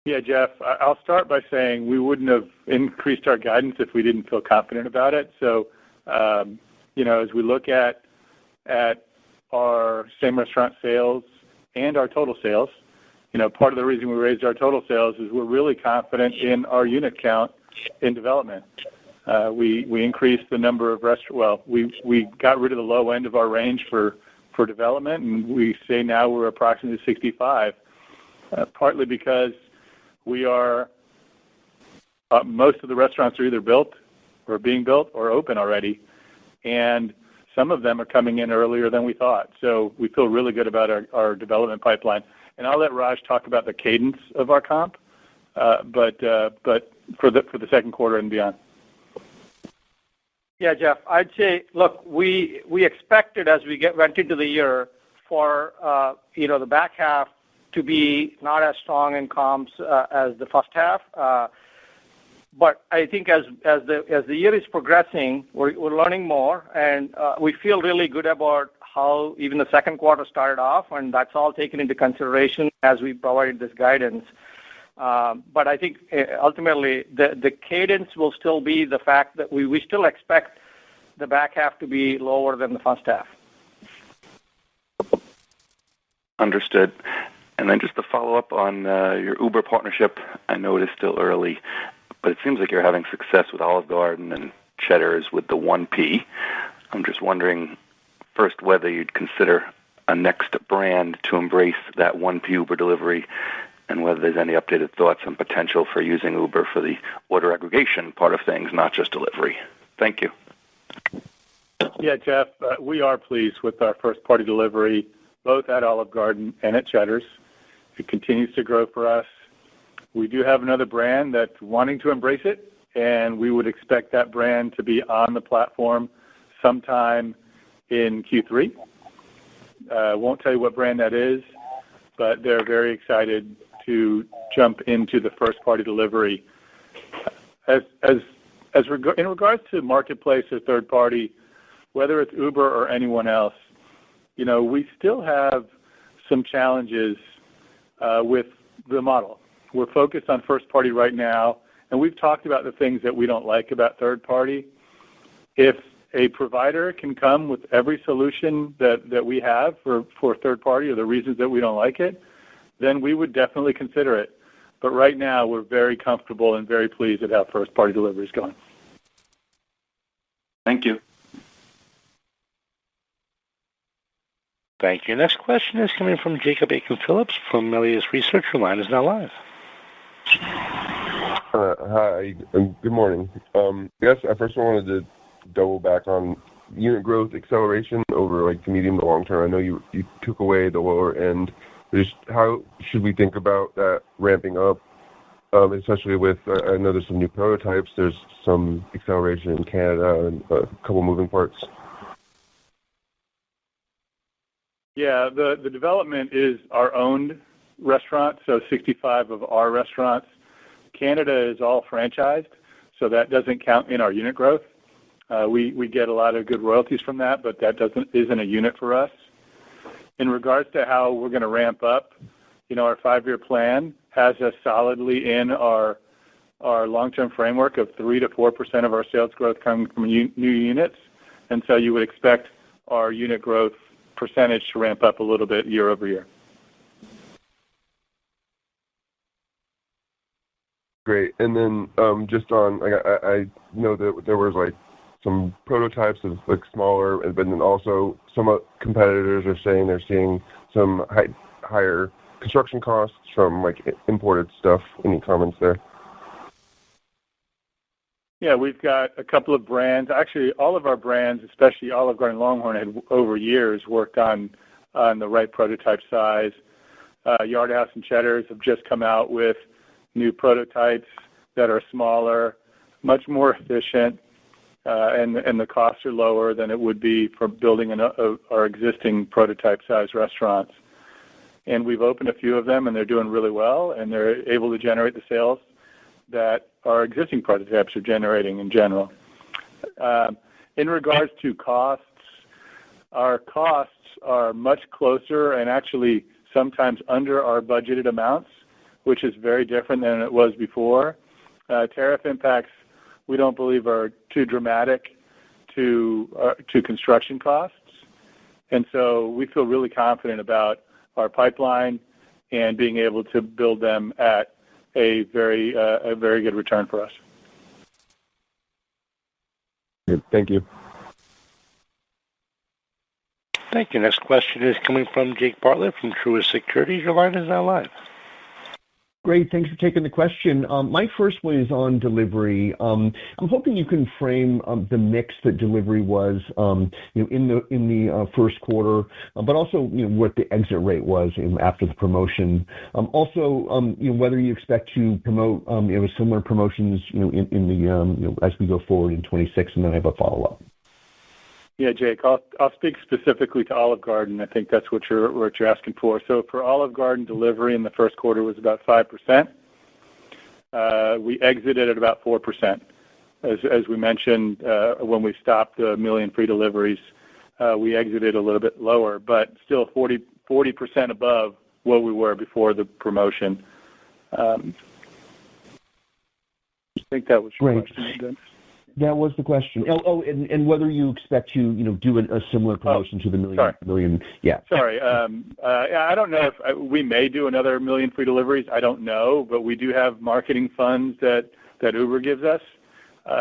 C: Yeah, Jeff, I'll start by saying we wouldn't have increased our guidance if we didn't feel confident about it. So, as we look at our same restaurant sales and our total sales, part of the reason we raised our total sales is we're really confident in our unit count in development. We increased the number of restaurants. Well, we got rid of the low end of our range for development, and we say now we're approximately 65, partly because we are most of the restaurants are either built or being built or open already, and some of them are coming in earlier than we thought. So we feel really good about our development pipeline. And I'll let Raj talk about the cadence of our comp, but for the second quarter and beyond.
D: Yeah, Jeff, I'd say, look, we expected as we went into the year for the back half to be not as strong in comps as the first half. But I think as the year is progressing, we're learning more, and we feel really good about how even the second quarter started off, and that's all taken into consideration as we provided this guidance. But I think ultimately the cadence will still be the fact that we still expect the back half to be lower than the first half.
L: Understood. And then just to follow up on your Uber partnership, I know it is still early, but it seems like you're having success with Olive Garden and Cheddar's with the 1P. I'm just wondering, first, whether you'd consider a next brand to embrace that 1P Uber delivery, and whether there's any updated thoughts on potential for using Uber for the order aggregation part of things, not just delivery. Thank you.
C: Yeah, Jeff, we are pleased with our first-party delivery, both at Olive Garden and at Cheddar's. It continues to grow for us. We do have another brand that's wanting to embrace it, and we would expect that brand to be on the platform sometime in Q3. Won't tell you what brand that is, but they're very excited to jump into the first-party delivery. In regards to marketplace or third-party, whether it's Uber or anyone else, we still have some challenges with the model. We're focused on first-party right now, and we've talked about the things that we don't like about third-party. If a provider can come with every solution that we have for third party or the reasons that we don't like it, then we would definitely consider it. But right now, we're very comfortable and very pleased at how first-party delivery is going.
L: Thank you.
A: Thank you. Next question is coming from Jacob Aiken-Phillips from Melius Research. Your line is now live.
M: Hi, good morning. I guess I first wanted to double back on unit growth acceleration over like the medium to long term. I know you took away the lower end. Just how should we think about that ramping up, especially with, I know there's some new prototypes, there's some acceleration in Canada and a couple moving parts.
C: Yeah, the development is our owned restaurant, so 65 of our restaurants. Canada is all franchised, so that doesn't count in our unit growth. We get a lot of good royalties from that, but that isn't a unit for us. In regards to how we're going to ramp up, our 5-year plan has us solidly in our long-term framework of 3 to 4% of our sales growth coming from new units, and so you would expect our unit growth percentage to ramp up a little bit year over year.
M: Great. And then just on, I know that there was like some prototypes of like smaller, but then also some competitors are saying they're seeing some higher construction costs from like imported stuff. Any comments there?
C: Yeah, we've got a couple of brands. Actually, all of our brands, especially Olive Garden and LongHorn, had over years worked on the right prototype size. Yard House and Cheddar have just come out with new prototypes that are smaller, much more efficient, and the costs are lower than it would be for building our existing prototype size restaurants. And we've opened a few of them, and they're doing really well, and they're able to generate the sales that our existing prototypes are generating in general. In regards to costs, our costs are much closer and actually sometimes under our budgeted amounts, which is very different than it was before. Tariff impacts, we don't believe, are too dramatic to construction costs. And so we feel really confident about our pipeline and being able to build them at a very good return for us.
M: Good. Thank you.
A: Thank you. Next question is coming from Jake Bartlett from Truist Securities. Your line is now live.
N: Great. Thanks for taking the question. My first one is on delivery. I'm hoping you can frame the mix that delivery was, in the first quarter, but also what the exit rate was after the promotion. Also, whether you expect to promote similar promotions, in the as we go forward in 26, and then I have a follow-up.
C: Yeah, Jake, I'll speak specifically to Olive Garden. I think that's what you're asking for. So for Olive Garden, delivery in the first quarter was about 5%. We exited at about 4%. As we mentioned, when we stopped the million free deliveries, we exited a little bit lower, but still 40% above what we were before the promotion. I think that was your question.
N: That was the question. And whether you expect to, do a similar promotion to the million. Yeah.
C: Sorry. I don't know if we may do another million free deliveries. I don't know, but we do have marketing funds that Uber gives us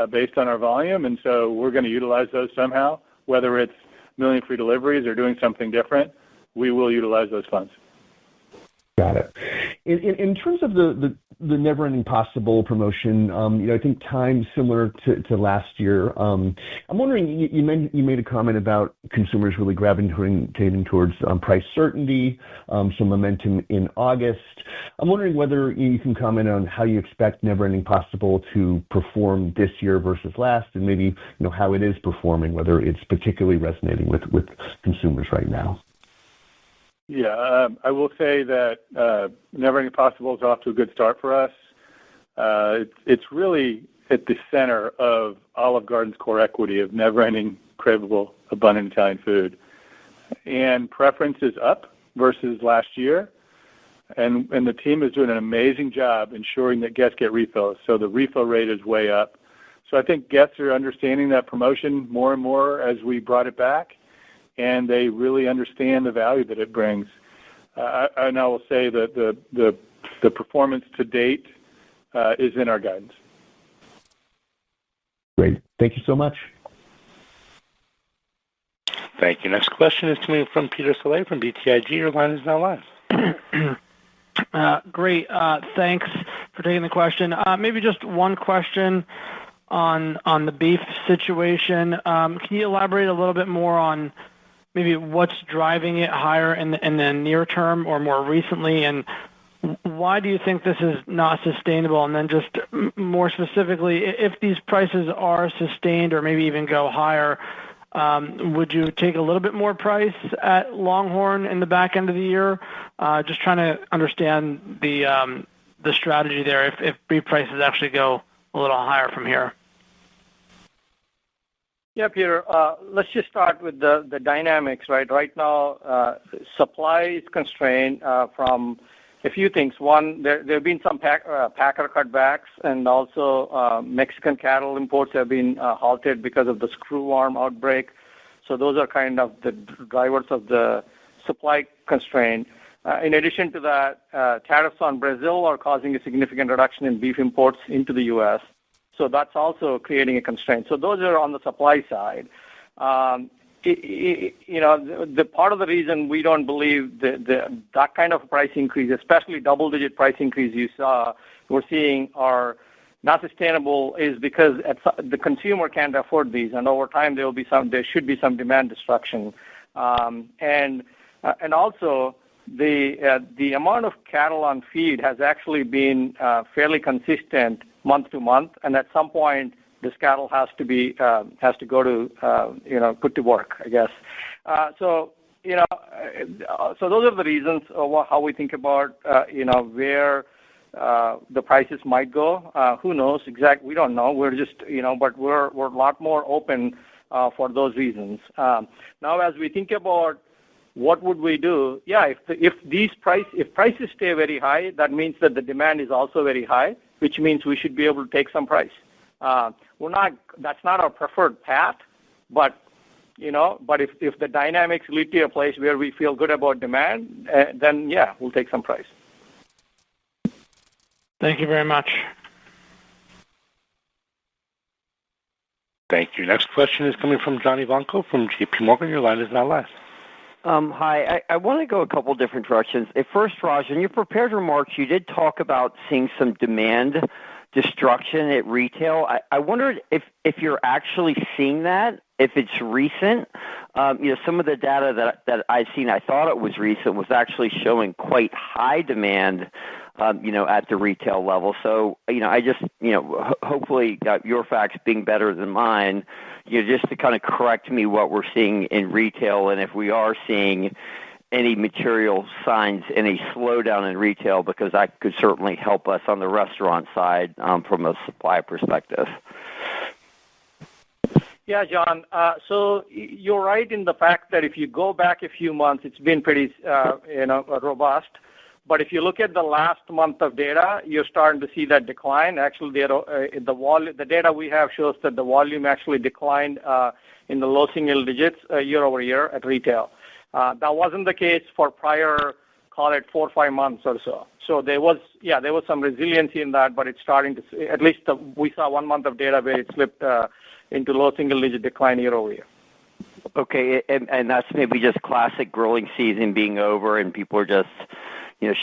C: based on our volume, and so we're going to utilize those somehow. Whether it's million free deliveries or doing something different, we will utilize those funds.
N: Got it. In terms of the Never Ending Pasta promotion, I think time similar to last year. I'm wondering, you made a comment about consumers really gravitating towards price certainty, some momentum in August. I'm wondering whether you can comment on how you expect Never Ending Pasta to perform this year versus last, and maybe how it is performing, whether it's particularly resonating with consumers right now.
C: Yeah, I will say that Never Ending Pasta is off to a good start for us. It's really at the center of Olive Garden's core equity of never-ending, craveable, abundant Italian food. And preference is up versus last year, and the team is doing an amazing job ensuring that guests get refills. So the refill rate is way up. So I think guests are understanding that promotion more and more as we brought it back, and they really understand the value that it brings. And I will say that the performance to date is in our guidance.
N: Great. Thank you so much.
A: Thank you. Next question is coming from Peter Saleh from BTIG. Your line is now live.
O: Great. Thanks for taking the question. Maybe just one question on the beef situation. Can you elaborate a little bit more on maybe what's driving it higher in the near term or more recently, and why do you think this is not sustainable? And then just more specifically, if these prices are sustained or maybe even go higher, would you take a little bit more price at LongHorn in the back end of the year? Just trying to understand the strategy there if beef prices actually go a little higher from here.
D: Yeah, Peter, let's just start with the dynamics, right? Right now, supply is constrained from a few things. One, there have been some packer cutbacks, and also Mexican cattle imports have been halted because of the screwworm outbreak. So those are kind of the drivers of the supply constraint. In addition to that, tariffs on Brazil are causing a significant reduction in beef imports into the U.S., so that's also creating a constraint. So those are on the supply side. The part of the reason we don't believe that kind of price increase, especially double-digit price increase we're seeing are not sustainable, is because the consumer can't afford these, and over time there should be some demand destruction, and also the amount of cattle on feed has actually been fairly consistent month to month, and at some point this cattle has to go to put to work, I guess. So those are the reasons of how we think about where the prices might go. Who knows exactly? We don't know. We're just but we're a lot more open for those reasons. Now, as we think about what would we do? Yeah, if prices stay very high, that means that the demand is also very high, which means we should be able to take some price. That's not our preferred path, but if the dynamics lead to a place where we feel good about demand, then yeah, we'll take some price.
O: Thank you very much.
A: Thank you. Next question is coming from John Ivanko from J.P. Morgan. Your line is now live.
P: Hi. I want to go a couple different directions. At first, Raj, in your prepared remarks, you did talk about seeing some demand destruction at retail. I wondered if you're actually seeing that, if it's recent. Some of the data that I've seen, I thought it was recent, was actually showing quite high demand, at the retail level. So, I just, hopefully your facts being better than mine, just to kind of correct me what we're seeing in retail, and if we are seeing any material signs, any slowdown in retail, because that could certainly help us on the restaurant side from a supply perspective.
D: Yeah, John. So you're right in the fact that if you go back a few months, it's been pretty, robust. But if you look at the last month of data, you're starting to see that decline. Actually, the data we have shows that the volume actually declined in the low single digits year over year at retail. That wasn't the case for prior, call it 4 or 5 months or so. So there was some resiliency in that, but it's starting to, at least we saw 1 month of data where it slipped into low single digit decline year over year.
P: Okay, and that's maybe just classic grilling season being over, and people are just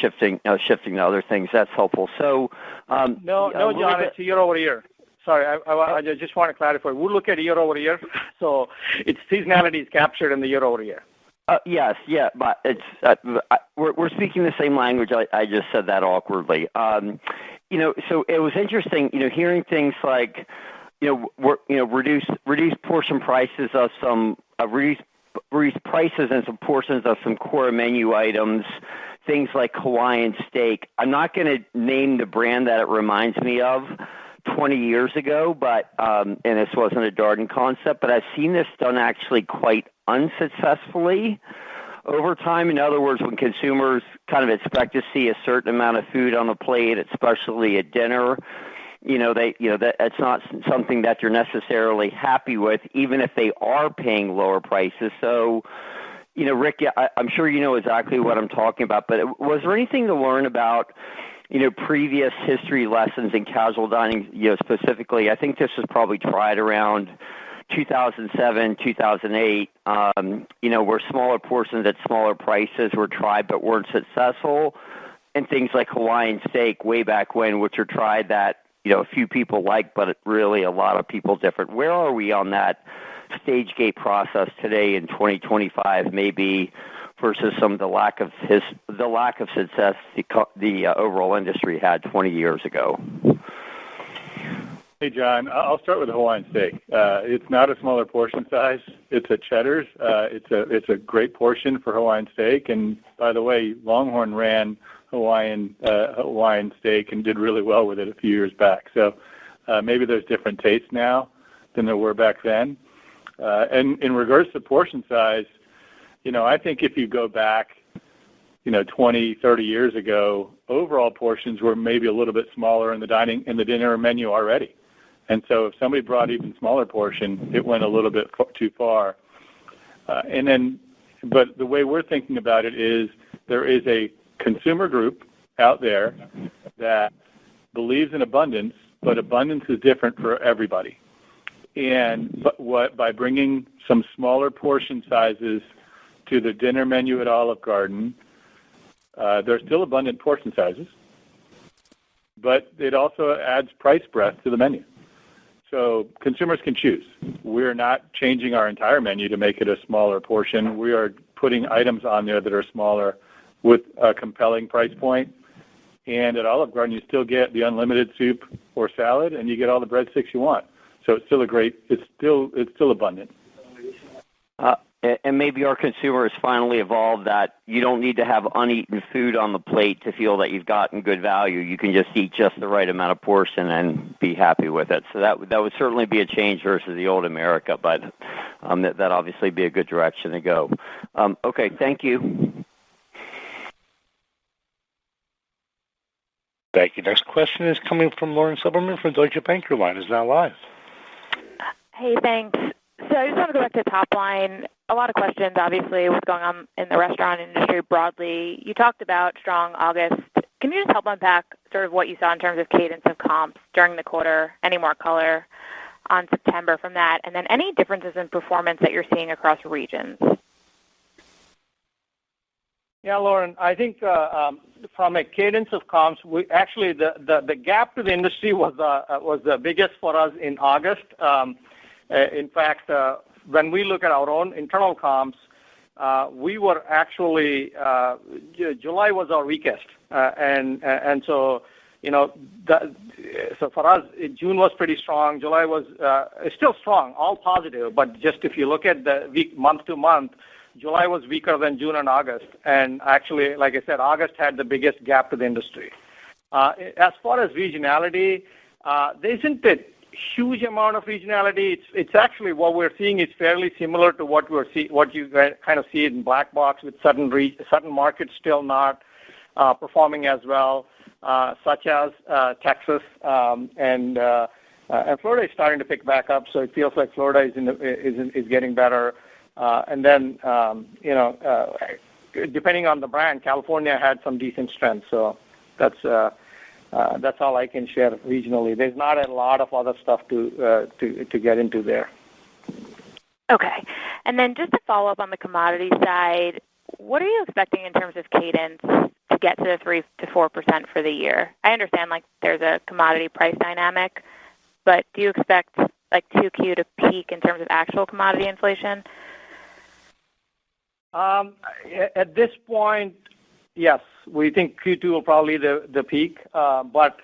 P: shifting to other things. That's helpful. So
D: no, John, it's year over year. Sorry, I just want to clarify. We look at year over year, so its seasonality is captured in the year over year.
P: Yes, yeah, but it's we're speaking the same language. I just said that awkwardly. So it was interesting, hearing things like, reduced portion prices of some reduced prices and some portions of some core menu items, things like Hawaiian steak. I'm not going to name the brand that it reminds me of 20 years ago, but and this wasn't a Darden concept, but I've seen this done actually quite unsuccessfully over time. In other words, when consumers kind of expect to see a certain amount of food on the plate, especially at dinner, that it's not something that you're necessarily happy with, even if they are paying lower prices. So, Rick, I'm sure you know exactly what I'm talking about, but was there anything to learn about, previous history lessons in casual dining, specifically? I think this was probably tried around 2007, 2008, where smaller portions at smaller prices were tried but weren't successful, and things like Hawaiian steak way back when, which are tried that, a few people like, but really a lot of people different. Where are we on that stage gate process today in 2025, maybe, versus some of the lack of success the overall industry had 20 years ago?
C: Hey, John, I'll start with the Hawaiian steak. It's not a smaller portion size. It's a Cheddar's. It's a great portion for Hawaiian steak. And by the way, LongHorn ran Hawaiian steak and did really well with it a few years back. So maybe there's different tastes now than there were back then. And in regards to portion size, I think if you go back, 20, 30 years ago, overall portions were maybe a little bit smaller in the dinner menu already. And so if somebody brought even smaller portion, it went a little bit too far. But the way we're thinking about it is there is a consumer group out there that believes in abundance, but abundance is different for everybody. By bringing some smaller portion sizes to the dinner menu at Olive Garden, there's still abundant portion sizes, but it also adds price breadth to the menu. So consumers can choose. We're not changing our entire menu to make it a smaller portion. We are putting items on there that are smaller with a compelling price point. And at Olive Garden, you still get the unlimited soup or salad, and you get all the breadsticks you want. So it's still abundant.
P: And maybe our consumers finally evolved that you don't need to have uneaten food on the plate to feel that you've gotten good value. You can just eat just the right amount of portion and be happy with it. So that would certainly be a change versus the old America, but that obviously be a good direction to go. Okay, thank you.
A: Thank you. Next question is coming from Lauren Silberman from Deutsche Bank. Your line is now live.
Q: Hey, thanks. So I just want to go back to top line. A lot of questions, obviously, what's going on in the restaurant industry broadly. You talked about strong August. Can you just help unpack sort of what you saw in terms of cadence of comps during the quarter? Any more color on September from that? And then any differences in performance that you're seeing across regions?
D: Yeah, Lauren, I think from a cadence of comps, we actually the gap to the industry was the biggest for us in August. In fact, when we look at our own internal comps, we were actually July was our weakest, and so so for us, June was pretty strong. July was still strong, all positive, but just if you look at the week month to month, July was weaker than June and August, and actually, like I said, August had the biggest gap to the industry. As far as regionality, there isn't a huge amount of regionality. It's actually what we're seeing is fairly similar to what you kind of see in black box, with certain markets still not performing as well, such as Texas, and Florida is starting to pick back up. So it feels like Florida is getting better. And then, depending on the brand, California had some decent strength. So that's all I can share regionally. There's not a lot of other stuff to get into there.
Q: Okay. And then just to follow up on the commodity side, what are you expecting in terms of cadence to get to the 3 to 4% for the year? I understand there's a commodity price dynamic, but do you expect 2Q to peak in terms of actual commodity inflation?
D: At this point, yes, we think Q2 will probably the peak, but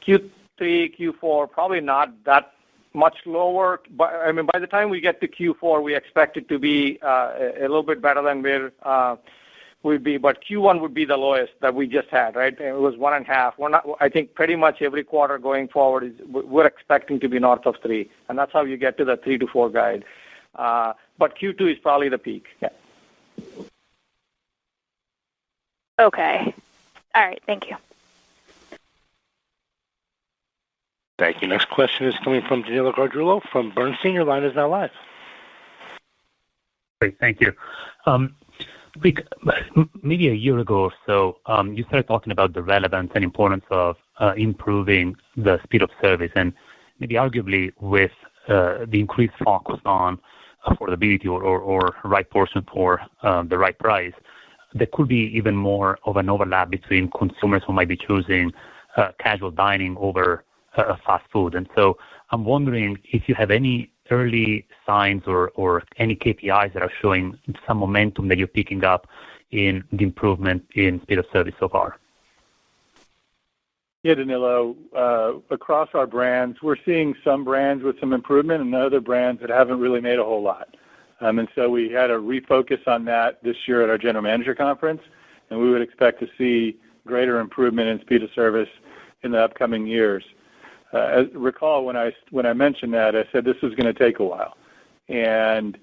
D: Q3, Q4 probably not that much lower. But I mean, by the time we get to Q4, we expect it to be a little bit better than where we'd be. But Q1 would be the lowest that we just had, right? It was 1.5. I think pretty much every quarter going forward we're expecting to be north of 3, and that's how you get to the 3 to 4 guide. But Q2 is probably the peak. Yeah.
Q: Okay. All right. Thank you.
A: Thank you. Next question is coming from Danilo Gargiulo from Bernstein. Your line is now live.
R: Great. Thank you. Rick, maybe a year ago or so, you started talking about the relevance and importance of improving the speed of service, and maybe arguably with the increased focus on affordability or right portion for the right price, there could be even more of an overlap between consumers who might be choosing casual dining over fast food. And so I'm wondering if you have any early signs or any KPIs that are showing some momentum that you're picking up in the improvement in speed of service so far.
C: Yeah, Danilo, across our brands, we're seeing some brands with some improvement and other brands that haven't really made a whole lot. And so we had a refocus on that this year at our general manager conference, and we would expect to see greater improvement in speed of service in the upcoming years. Recall when I mentioned that, I said this was going to take a while, and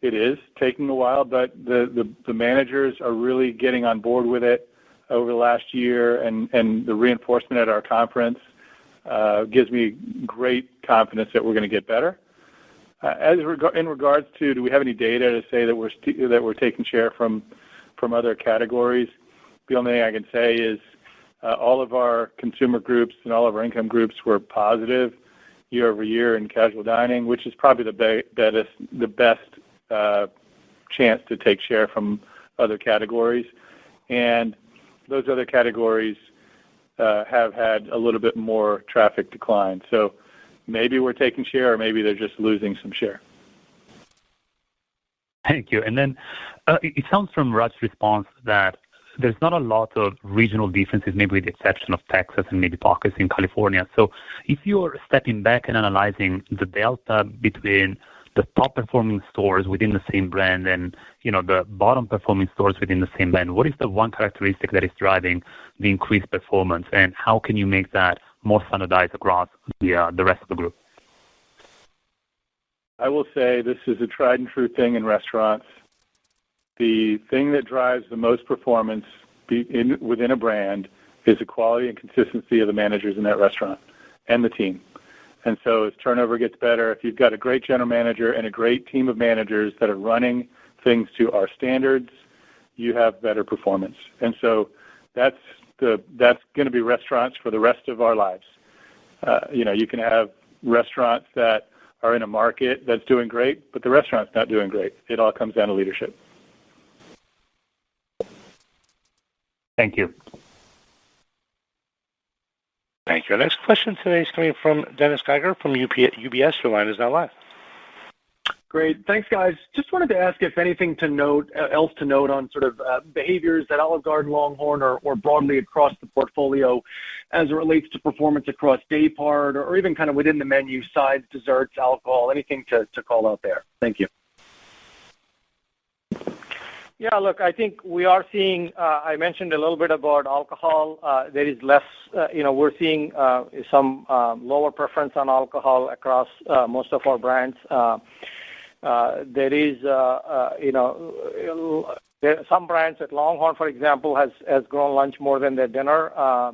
C: it is taking a while, but the managers are really getting on board with it over the last year, and the reinforcement at our conference gives me great confidence that we're going to get better. In regards to, do we have any data to say that we're taking share from other categories? The only thing I can say is all of our consumer groups and all of our income groups were positive year over year in casual dining, which is probably the best chance to take share from other categories. And those other categories have had a little bit more traffic decline. So maybe we're taking share, or maybe they're just losing some share.
R: Thank you. And then it sounds from Raj's response that there's not a lot of regional differences, maybe with the exception of Texas and maybe pockets in California. So if you're stepping back and analyzing the delta between the top performing stores within the same brand and, the bottom performing stores within the same brand, what is the one characteristic that is driving the increased performance, and how can you make that more standardized across the rest of the group?
C: I will say this is a tried and true thing in restaurants. The thing that drives the most performance within a brand is the quality and consistency of the managers in that restaurant and the team. And so as turnover gets better, if you've got a great general manager and a great team of managers that are running things to our standards, you have better performance. And so that's going to be restaurants for the rest of our lives. You can have restaurants that are in a market that's doing great, but the restaurant's not doing great. It all comes down to leadership.
R: Thank you.
A: Thank you. Our next question today is coming from Dennis Geiger from UBS. Your line is now live.
S: Great. Thanks, guys. Just wanted to ask if anything else to note on sort of behaviors at Olive Garden, LongHorn, or broadly across the portfolio as it relates to performance across day part or even kind of within the menu, sides, desserts, alcohol, anything to call out there. Thank you.
D: Yeah, look, I think we are seeing, I mentioned a little bit about alcohol. There is less, we're seeing some lower preference on alcohol across most of our brands. There is, some brands at LongHorn, for example, has grown lunch more than their dinner,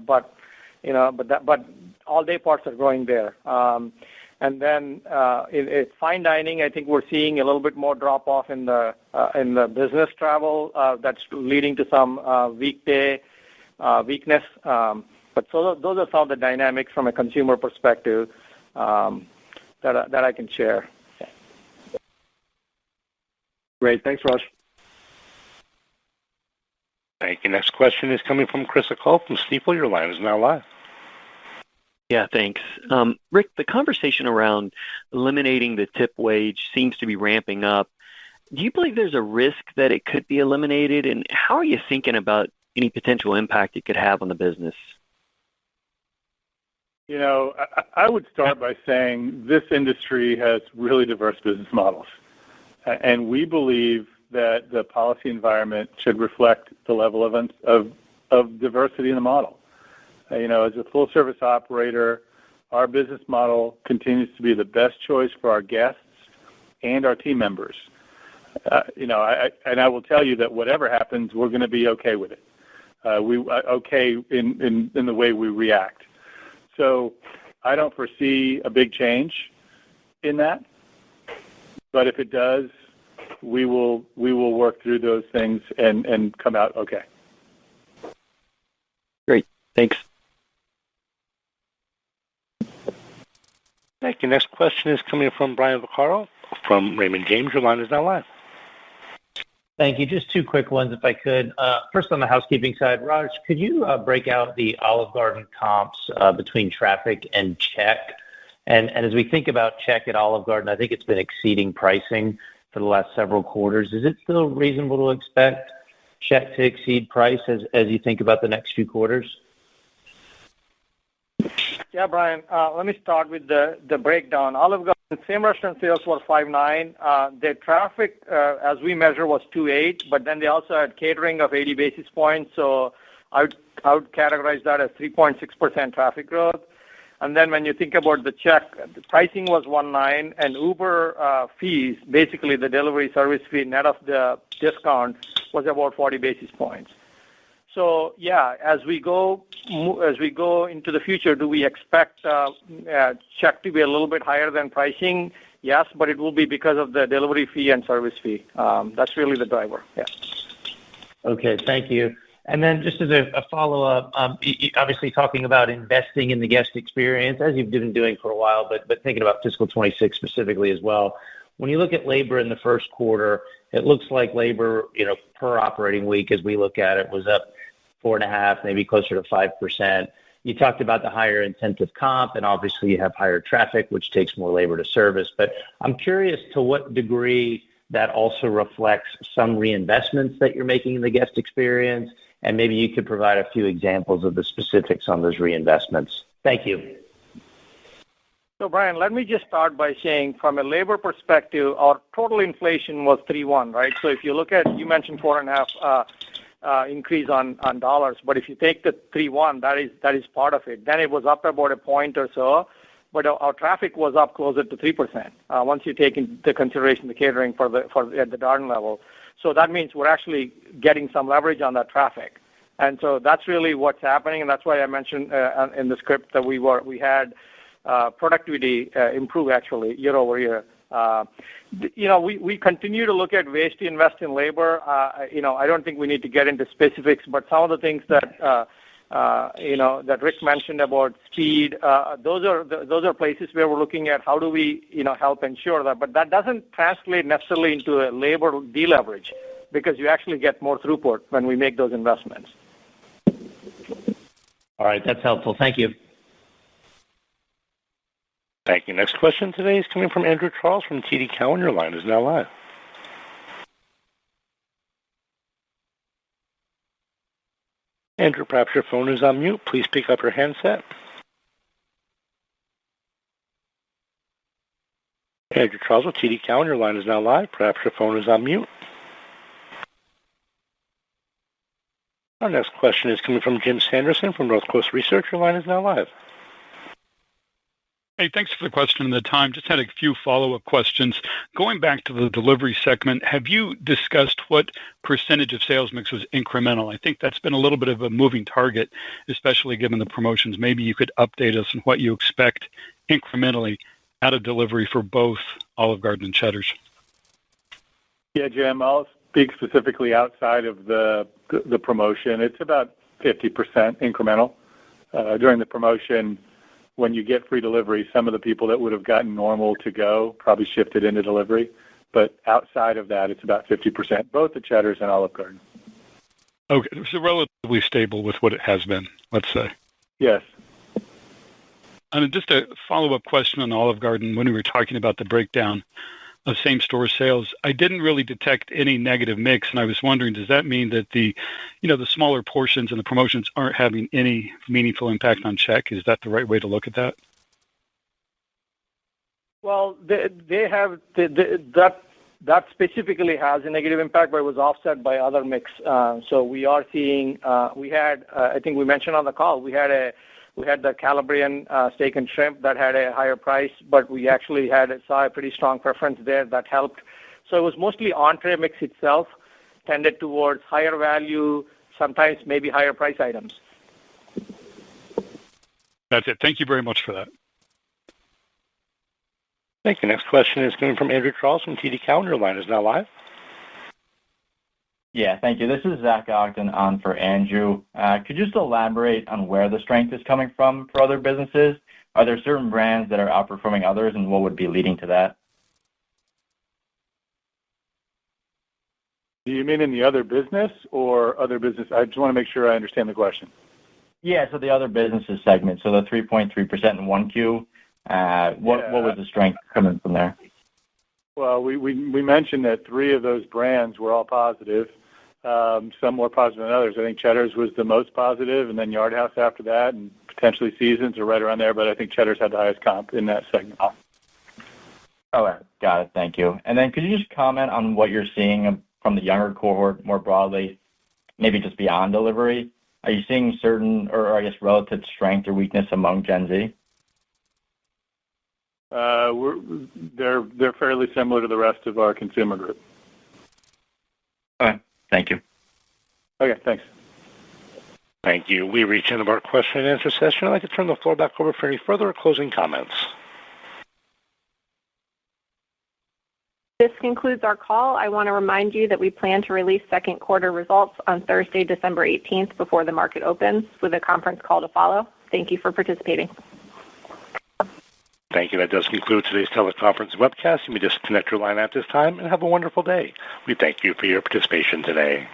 D: but all day parts are growing there. And then in fine dining, I think we're seeing a little bit more drop off in the business travel. That's leading to some weekday weakness. But so those are some of the dynamics from a consumer perspective that I can share.
S: Great. Thanks, Raj.
A: Thank you. Next question is coming from Chris O'Cull from Stifel. Your line is now live.
T: Yeah, thanks. Rick, the conversation around eliminating the tip wage seems to be ramping up. Do you believe there's a risk that it could be eliminated? And how are you thinking about any potential impact it could have on the business?
C: I would start by saying this industry has really diverse business models. And we believe that the policy environment should reflect the level of diversity in the model. As a full-service operator, our business model continues to be the best choice for our guests and our team members. I will tell you that whatever happens, we're going to be okay with it. Okay in the way we react. So I don't foresee a big change in that. But if it does, we will work through those things and come out okay.
T: Great. Thanks.
A: Thank you. Next question is coming from Brian Vaccaro from Raymond James. Your line is now live.
U: Thank you. Just two quick ones, if I could. First, on the housekeeping side, Raj, could you break out the Olive Garden comps between traffic and check? And as we think about check at Olive Garden, I think it's been exceeding pricing for the last several quarters. Is it still reasonable to expect check to exceed price as you think about the next few quarters?
D: Yeah, Brian, let me start with the breakdown. Olive Garden same restaurant sales were 5.9. Their traffic, as we measure, was 2.8, but then they also had catering of 80 basis points. So I would categorize that as 3.6% traffic growth. And then when you think about the check, the pricing was 1.9, and Uber fees, basically the delivery service fee net of the discount, was about 40 basis points. So yeah, as we go into the future, do we expect check to be a little bit higher than pricing? Yes, but it will be because of the delivery fee and service fee. That's really the driver. Yeah.
U: Okay, thank you. And then just as a follow-up, obviously talking about investing in the guest experience, as you've been doing for a while, but thinking about fiscal 26 specifically as well. When you look at labor in the first quarter, it looks like labor, per operating week, as we look at it, was up 4.5%, maybe closer to 5%. You talked about the higher incentive comp, and obviously you have higher traffic, which takes more labor to service. But I'm curious to what degree that also reflects some reinvestments that you're making in the guest experience, and maybe you could provide a few examples of the specifics on those reinvestments. Thank you.
D: So, Brian, let me just start by saying from a labor perspective, our total inflation was 3.1, right? So if you look at, you mentioned 4.5% increase on dollars, but if you take the 3.1, that is part of it. Then it was up about a point or so, but our traffic was up closer to 3% once you take into consideration the catering at the Darden level. So that means we're actually getting some leverage on that traffic. And so that's really what's happening, and that's why I mentioned in the script that we had productivity improve actually year over year. We continue to look at ways to invest in labor. I don't think we need to get into specifics, but some of the things that that Rick mentioned about speed, those are places where we're looking at how do we help ensure that. But that doesn't translate necessarily into a labor deleverage because you actually get more throughput when we make those investments.
U: All right, that's helpful. Thank you.
A: Thank you. Next question today is coming from Andrew Charles from TD Cowen. Your line is now live. Andrew, perhaps your phone is on mute. Please pick up your handset. Andrew Charles with TD Cowen. Your line is now live. Perhaps your phone is on mute. Our next question is coming from Jim Sanderson from North Coast Research. Your line is now live.
V: Hey, thanks for the question and the time. Just had a few follow-up questions. Going back to the delivery segment, have you discussed what percentage of sales mix was incremental? I think that's been a little bit of a moving target, especially given the promotions. Maybe you could update us on what you expect incrementally out of delivery for both Olive Garden and Cheddar's.
C: Yeah, Jim, I'll speak specifically outside of the promotion. It's about 50% incremental. During the promotion, when you get free delivery, some of the people that would have gotten normal to go probably shifted into delivery. But outside of that, it's about 50%, both at Cheddar's and Olive Garden.
V: Okay, so relatively stable with what it has been, let's say.
C: Yes.
V: And just a follow-up question on Olive Garden. When we were talking about the breakdown of same-store sales, I didn't really detect any negative mix, and I was wondering, does that mean that the smaller portions and the promotions aren't having any meaningful impact on check? Is that the right way to look at that?
D: Well, they have that specifically has a negative impact, but it was offset by other mix. So we are seeing we had I think we mentioned on the call we had the Calabrian steak and shrimp that had a higher price, but we actually saw a pretty strong preference there that helped. So it was mostly entree mix itself tended towards higher value, sometimes maybe higher price items.
V: That's it. Thank you very much for that.
A: Thank you. Next question is coming from Andrew Charles from TD Cowen. Your line is now live.
B: Yeah, thank you. This is Zach Ogden on for Andrew. Could you just elaborate on where the strength is coming from for other businesses? Are there certain brands that are outperforming others, and what would be leading to that?
C: Do you mean in the other business or other business? I just want to make sure I understand the question.
B: Yeah, so the other businesses segment, so the 3.3% in 1Q, what was the strength coming from there?
C: Well, we mentioned that 3 of those brands were all positive, some more positive than others. I think Cheddar's was the most positive, and then Yard House after that, and potentially Seasons are right around there, but I think Cheddar's had the highest comp in that segment.
B: Okay, got it. Thank you. And then could you just comment on what you're seeing from the younger cohort more broadly, maybe just beyond delivery? Are you seeing certain, or I guess relative strength or weakness among Gen Z?
C: They're fairly similar to the rest of our consumer group.
B: Okay, thank you.
C: Okay, thanks.
A: Thank you. We reach the end of our question and answer session. I'd like to turn the floor back over for any further closing comments.
E: This concludes our call. I want to remind you that we plan to release second quarter results on Thursday, December 18th before the market opens, with a conference call to follow. Thank you for participating.
A: Thank you. That does conclude today's teleconference webcast. You may disconnect your line at this time and have a wonderful day. We thank you for your participation today.